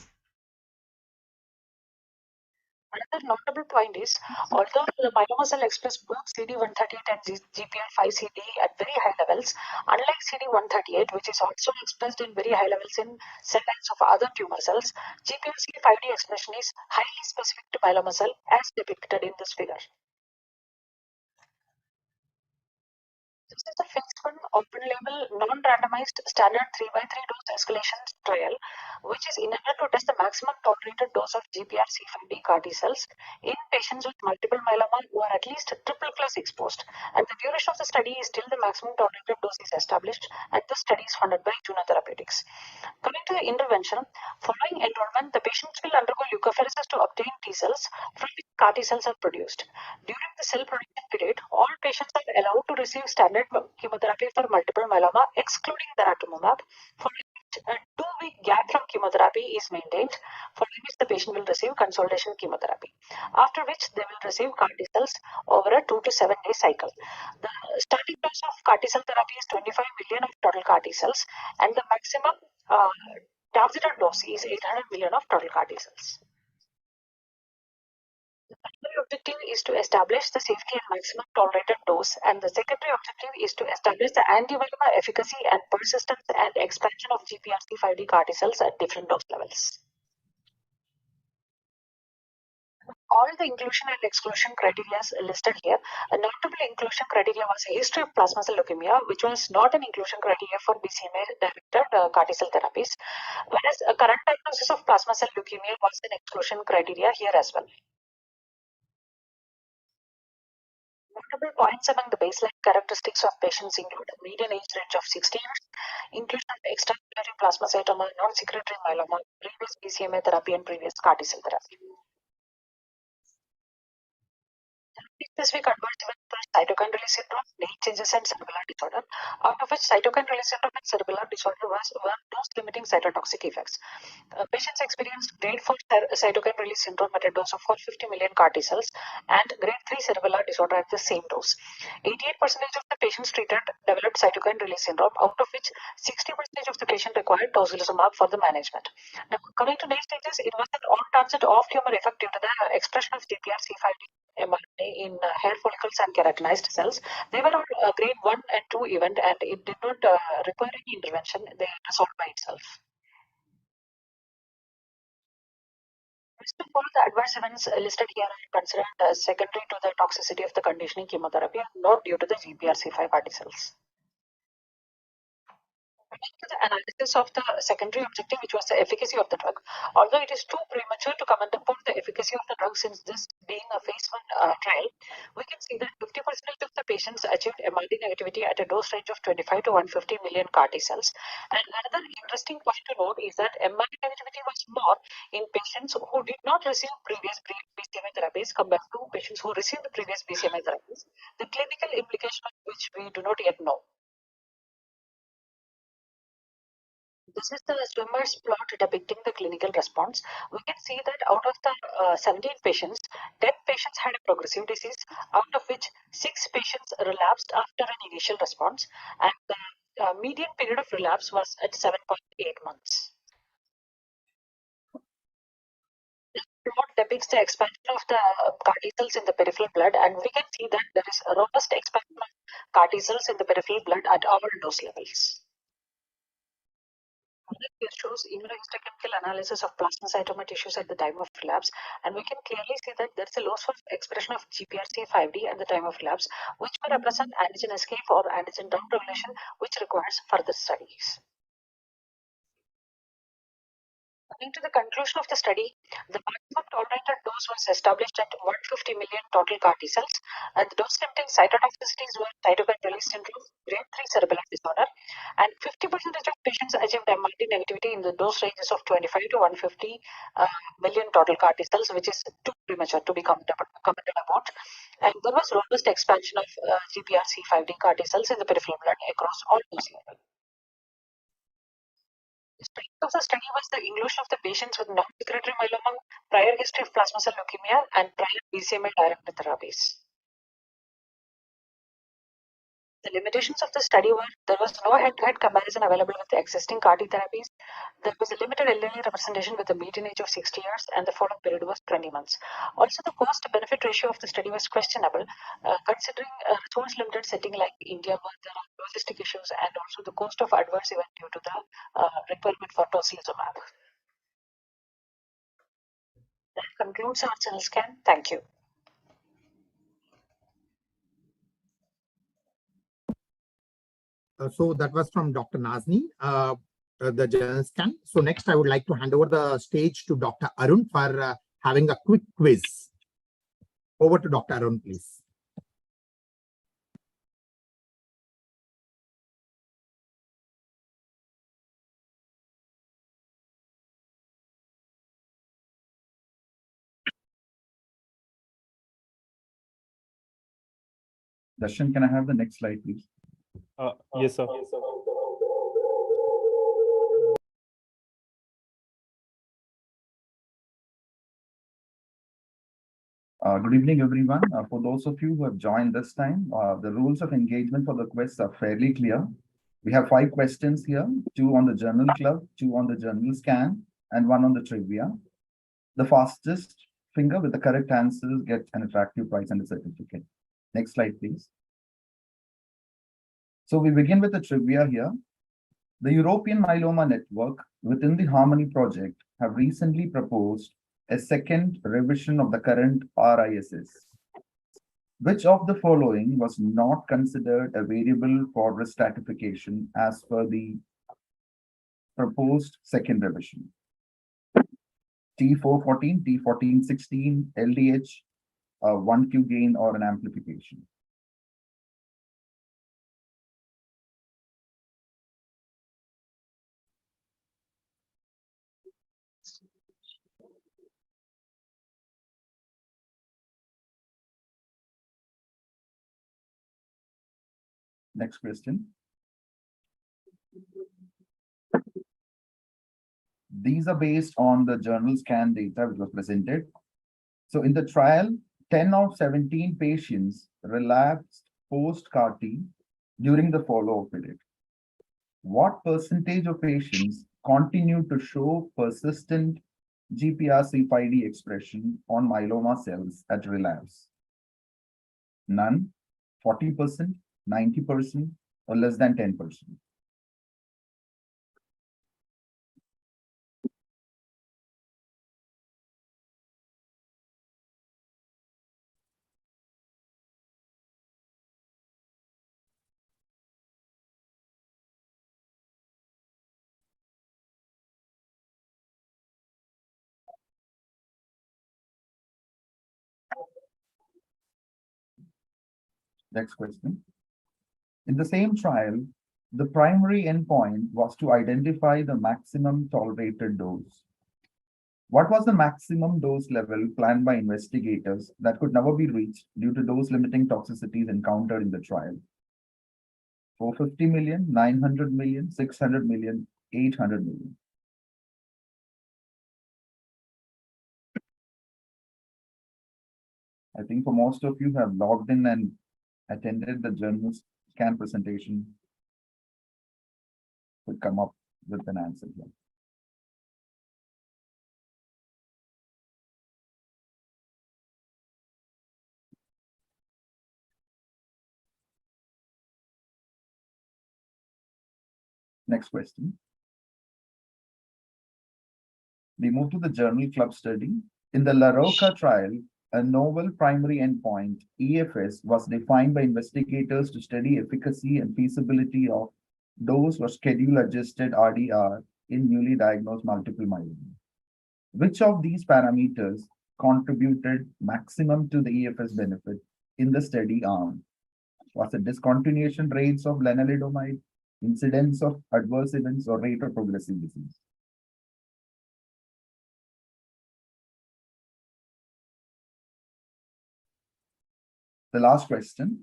Another notable point is, although the myeloma cell express both CD138 and GPR5CD at very high levels, unlike CD138, which is also expressed in very high levels in cell lines of other tumor cells, GPRC5D expression is highly specific to myeloma cell as depicted in this figure. This is the fixed an open-label, non-randomized standard 3x3 dose escalation trial, which is intended to test the maximum tolerated dose of GPRC5D CAR T cells in patients with multiple myeloma who are at least triple class exposed. And the duration of the study is till the maximum tolerated dose is established, and the study is funded by Juno Therapeutics. Coming to the intervention, following enrollment, the patients will undergo leukapheresis to obtain T cells from which CAR T cells are produced. During the cell production period, all patients are allowed to receive standard chemotherapy for multiple myeloma, excluding daratumumab, following which a 2-week gap from chemotherapy is maintained, following which the patient will receive consolidation chemotherapy, after which they will receive CAR T cells over a 2 to 7 day cycle. The starting dose of CAR T cell therapy is 25 million of total CAR T cells, and the maximum targeted dose is 800 million of total CAR T cells. The primary objective is to establish the safety and maximum tolerated dose, and the secondary objective is to establish the anti-myeloma efficacy and persistence and expansion of GPRC5D CAR T cells at different dose levels. All the inclusion and exclusion criteria listed here. A notable inclusion criteria was a history of plasma cell leukemia, which was not an inclusion criteria for BCMA-directed CAR T cell therapies, whereas a current diagnosis of plasma cell leukemia was an exclusion criteria here as well. Notable points among the baseline characteristics of patients include a median age range of 60 years, inclusion of extramedullary plasmacytoma, non-secretory myeloma, previous BCMA therapy, and previous CAR T cell therapy. Specific adverse events for cytokine release syndrome, nail changes, and cerebellar disorder, out of which cytokine release syndrome and cerebellar disorder were dose-limiting cytotoxic effects. Patients experienced grade 4 cytokine release syndrome at a dose of 450 million CAR T cells and grade 3 cerebellar disorder at the same dose. 88% of the patients treated developed cytokine release syndrome, out of which 60% of the patient required tocilizumab for the management. Now, coming to nail changes, it was an on-target off-tumor effect due to the expression of GPRC5D mRNA in hair follicles and keratinized cells. They were on grade 1 and 2 event, and it did not require any intervention. They resolved by itself. First of all, the adverse events listed here are considered secondary to the toxicity of the conditioning chemotherapy and not due to the GPRC5 CAR T cells. Coming to the analysis of the secondary objective, which was the efficacy of the drug. Although it is too premature to comment upon the efficacy of the drug, since this being a phase 1 trial, we can see that 50% of the patients achieved MRD negativity at a dose range of 25 to 150 million CAR T cells. And another interesting point to note is that MRD negativity was more in patients who did not receive previous BCMA therapies compared to patients who received previous BCMA therapies, the clinical implication of which we do not yet know. This is the swimmer's plot depicting the clinical response. We can see that out of the 17 patients, 10 patients had a progressive disease, out of which 6 patients relapsed after an initial response, and the median period of relapse was at 7.8 months. This plot depicts the expansion of the CAR T cells in the peripheral blood, and we can see that there is a robust expansion of CAR T cells in the peripheral blood at all dose levels. Here shows immunohistochemical analysis of plasmacytoma tissues at the time of relapse, and we can clearly see that there is a loss of expression of GPRC5D at the time of relapse, which may represent antigen escape or antigen downregulation, which requires further studies. Coming to the conclusion of the study, the maximum tolerated dose was established at 150 million total CAR T cells, and the dose-limiting cytotoxicities were cytokine release syndrome, grade 3 cerebellar disorder, and 50% of patients achieved MRD negativity in the dose ranges of 25 to 150 million total CAR T cells, which is too premature to be commented about. And there was robust expansion of GPRC5D CAR T cells in the peripheral blood across all dose levels. The strength of the study was the inclusion of the patients with non-secretory myeloma, prior history of plasma cell leukemia, and prior BCMA-directed therapies. The limitations of the study were there was no head-to-head comparison available with the existing CAR T therapies. There was a limited elderly representation with a median age of 60 years, and the follow-up period was 20 months. Also, the cost-benefit ratio of the study was questionable, considering a resource-limited setting like India, where there are logistic issues, and also the cost of adverse event due to the requirement for tocilizumab. That concludes our cell scan. Thank you. So that was from Dr. Nazni, the general scan. So next, I would like to hand over the stage to Dr. Arun for having a quick quiz. Over to Dr. Arun, please. Darshan, can I have the next slide, please? Yes, sir. Good evening, everyone. For those of you who have joined this time, the rules of engagement for the quiz are fairly clear. We have 5 questions here, 2 on the journal club, 2 on the journal scan, and 1 on the trivia. The fastest finger with the correct answers gets an attractive prize and a certificate. Next slide, please. So we begin with the trivia here. The European Myeloma Network within the Harmony project have recently proposed a second revision of the current RISS. Which of the following was not considered a variable for risk stratification as per the proposed second revision? T414, T1416, LDH, 1Q gain, or an amplification? Next question. These are based on the journal scan data which was presented. So in the trial, 10 of 17 patients relapsed post-CAR T during the follow-up period. What percentage of patients continue to show persistent GPRC5D expression on myeloma cells at relapse? None, 40%, 90%, or less than 10%? Next question. In the same trial, the primary endpoint was to identify the maximum tolerated dose. What was the maximum dose level planned by investigators that could never be reached due to dose-limiting toxicities encountered in the trial? 450 million, 900 million, 600 million, 800 million. I think for most of you have logged in and attended the journal scan presentation, would come up with an answer here. Next question. We move to the journal club study. In the La Roca trial, a novel primary endpoint, EFS, was defined by investigators to study efficacy and feasibility of dose or schedule adjusted RDR in newly diagnosed multiple myeloma. Which of these parameters contributed maximum to the EFS benefit in the study arm? Was it discontinuation rates of lenalidomide, incidence of adverse events, or rate of progressive disease? The last question.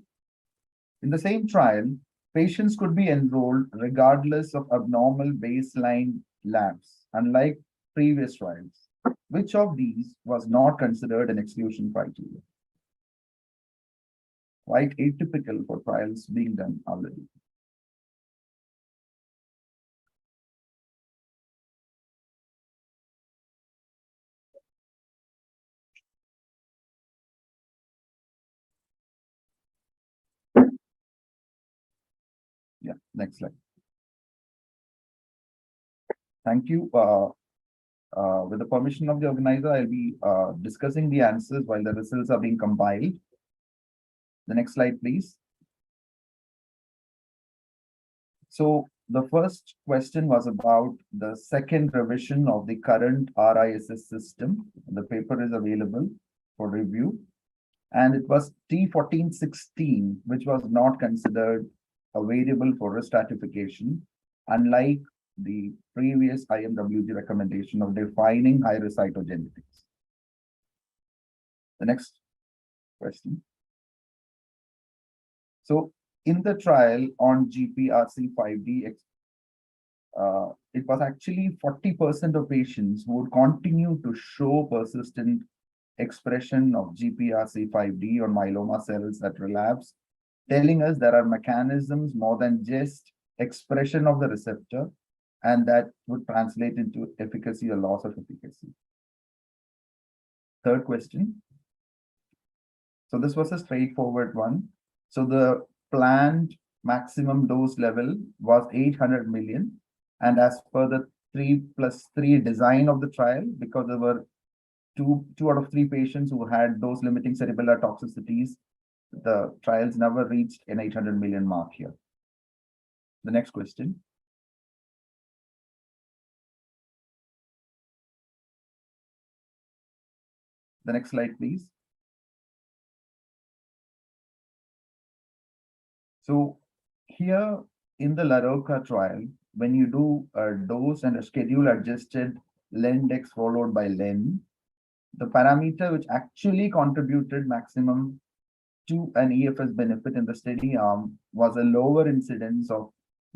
In the same trial, patients could be enrolled regardless of abnormal baseline labs, unlike previous trials. Which of these was not considered an exclusion criteria? Quite atypical for trials being done already. Yeah, next slide. Thank you. With the permission of the organizer, I'll be discussing the answers while the results are being compiled. The next slide, please. So the first question was about the second revision of the current RISS system. The paper is available for review. And it was T1416, which was not considered a variable for risk stratification, unlike the previous IMWG recommendation of defining high-risk cytogenetics. The next question. So in the trial on GPRC5D, it was actually 40% of patients who would continue to show persistent expression of GPRC5D on myeloma cells that relapse, telling us there are mechanisms more than just expression of the receptor, and that would translate into efficacy or loss of efficacy. Third question. So this was a straightforward one. So the planned maximum dose level was 800 million. And as per the 3+3 design of the trial, because there were two out of 3 patients who had dose limiting cerebellar toxicities, the trials never reached an 800 million mark here. The next question. The next slide, please. So here in the LaRocca trial, when you do a dose and a schedule adjusted Len-Dex followed by Len, the parameter which actually contributed maximum to an EFS benefit in the study arm was a lower incidence of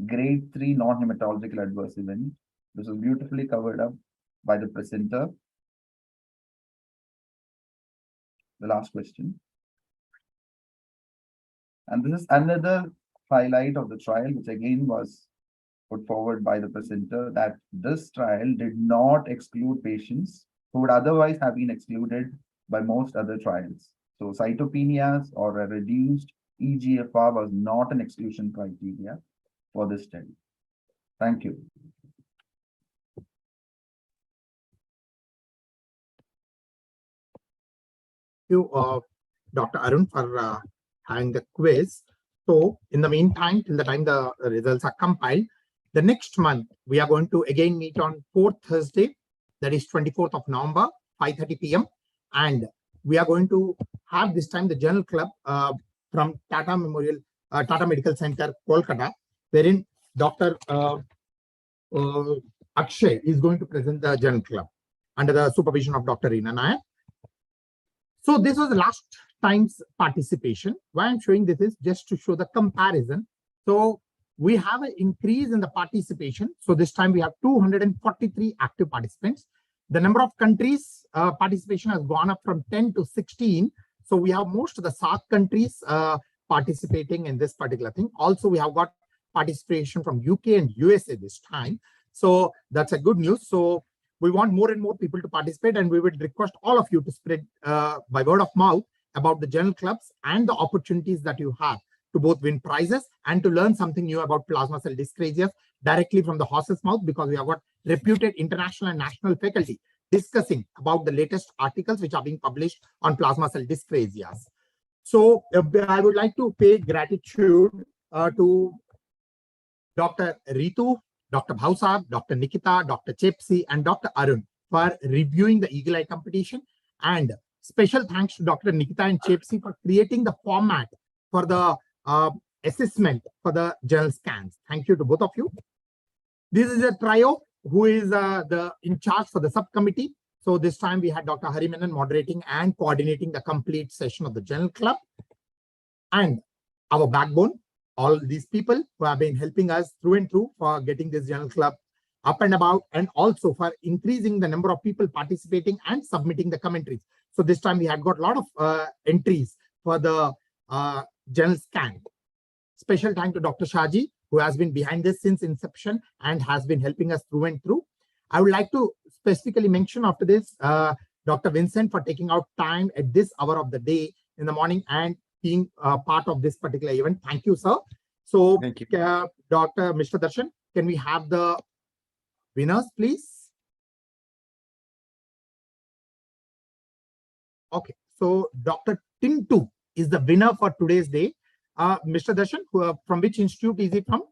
grade 3 non-hematological adverse event. This was beautifully covered up by the presenter. The last question. And this is another highlight of the trial, which again was put forward by the presenter, that this trial did not exclude patients who would otherwise have been excluded by most other trials. So cytopenias or a reduced EGFR was not an exclusion criteria for this study. Thank you. Thank you, Dr. Arun, for having the quiz. So in the meantime, till the time the results are compiled, the next month, we are going to again meet on 4th Thursday, that is 24th of November, 5:30 p.m. And we are going to have this time the Journal Club from Tata Medical Center, Kolkata, wherein Dr. Akshay is going to present the Journal Club under the supervision of Dr. Reena Nayak. So this was the last time's participation. Why I'm showing this is just to show the comparison. So we have an increase in the participation. So this time we have 243 active participants. The number of countries participation has gone up from 10 to 16. So we have most of the SAARC countries participating in this particular thing. Also, we have got participation from UK and USA this time. So that's a good news. So we want more and more people to participate, and we would request all of you to spread by word of mouth about the journal clubs and the opportunities that you have to both win prizes and to learn something new about plasma cell dyscrasias directly from the horse's mouth, because we have got reputed international and national faculty discussing about the latest articles which are being published on plasma cell dyscrasias. So I would like to pay gratitude to Dr. Ritu, Dr. Bhausab, Dr. Nikita, Dr. Chepsi, and Dr. Arun for reviewing the Eagle Eye competition. And special thanks to Dr. Nikita and Chepsi for creating the format for the assessment for the journal scans. Thank you to both of you. This is a trio who is in charge for the subcommittee. So this time we had Dr. Harimenon moderating and coordinating the complete session of the journal club. And our backbone, all these people who have been helping us through and through for getting this journal club up and about, and also for increasing the number of people participating and submitting the commentaries. So this time we had got a lot of entries for the journal scan. Special thank to Dr. Shaji, who has been behind this since inception and has been helping us through and through. I would like to specifically mention after this, Dr. Vincent for taking out time at this hour of the day in the morning and being part of this particular event. Thank you, sir. So, Thank you. Mr. Darshan, can we have the winners, please? Okay, so Dr. Tintu is the winner for today's day. Mr. Darshan, from which institute is he from?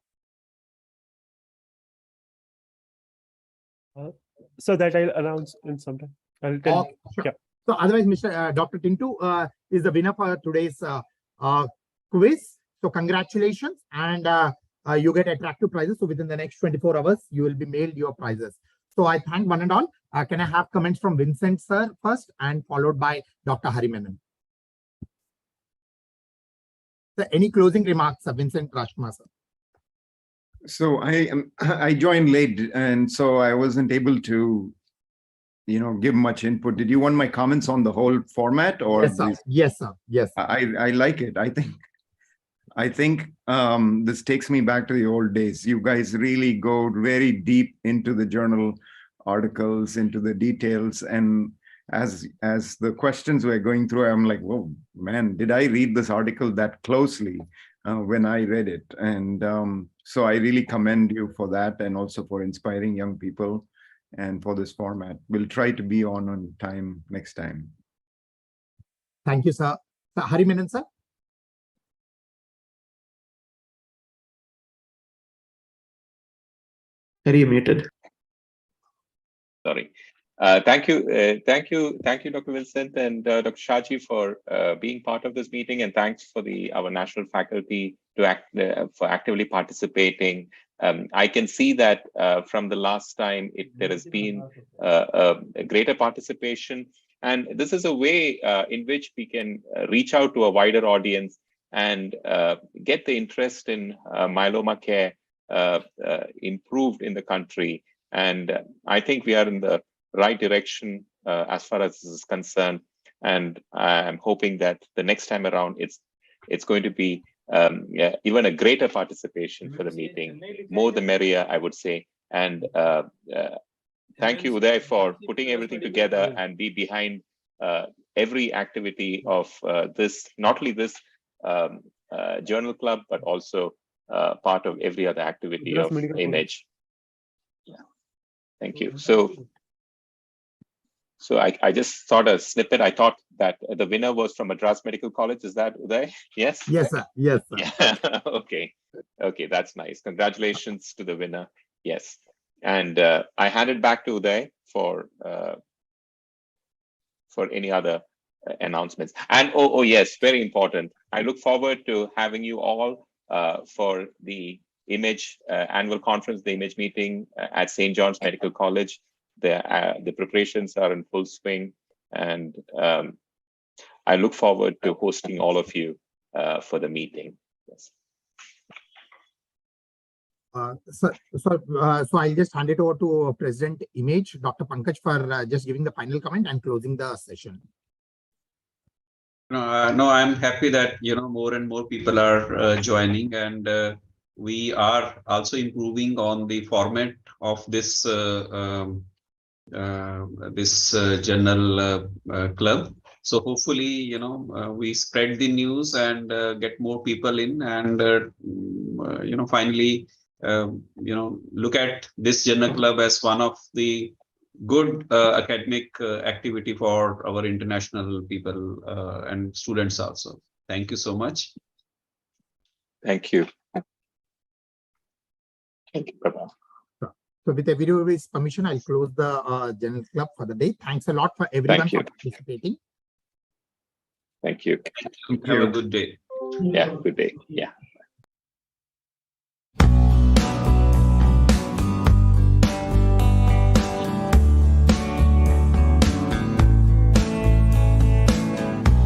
So that I'll announce in some time. I'll tell Okay, sure. Yeah. So otherwise, Dr. Tintu is the winner for today's quiz. So congratulations, and you get attractive prizes. So within the next 24 hours, you will be mailed your prizes. So I thank one and all. Can I have comments from Vincent sir first, and followed by Dr. Harimenon? So any closing remarks, Vincent Rajkumar sir? So I joined late, and so I wasn't able to, give much input. Did you want my comments on the whole format, or? Yes, sir. Yes, sir. Yes. I like it. I think this takes me back to the old days. You guys really go very deep into the journal articles, into the details, and as the questions were going through, I'm like, whoa, man, did I read this article that closely when I read it? And so I really commend you for that, and also for inspiring young people, and for this format. We'll try to be on time next time. Thank you, sir. Harimenon sir. Harry, you're muted. Sorry. Thank you, Dr. Vincent and Dr. Shaji for being part of this meeting, and thanks for our national faculty for actively participating. I can see that from the last time there has been a greater participation, and this is a way in which we can reach out to a wider audience and get the interest in myeloma care improved in the country. And I think we are in the right direction as far as this is concerned, and I'm hoping that the next time around it's going to be even a greater participation for the meeting. More the merrier, I would say. And thank you, Uday, for putting everything together and be behind every activity of this, not only this journal club, but also part of every other activity of Image. Yeah, thank you. So I just thought a snippet. I thought that the winner was from Madras Medical College. Is that Uday? Yes? Yes, sir. Yes, sir. Yeah. Okay. Okay, that's nice. Congratulations to the winner. Yes. And I hand it back to Uday for any other announcements. And oh yes, very important. I look forward to having you all for the Image annual conference, the Image meeting at St. John's Medical College. The preparations are in full swing, and I look forward to hosting all of you for the meeting. Yes. So I'll just hand it over to President Image, Dr. Pankaj, for just giving the final comment and closing the session. No, I'm happy that more and more people are joining, and we are also improving on the format of this journal club. So hopefully, we spread the news and get more people in, and finally, look at this journal club as one of the good academic activity for our international people and students also. Thank you so much. Thank you. Thank you, Prabha. So with everybody's permission, I'll close the journal club for the day. Thanks a lot for everyone for participating. Thank you. Have a good day. Yeah, good day. Yeah.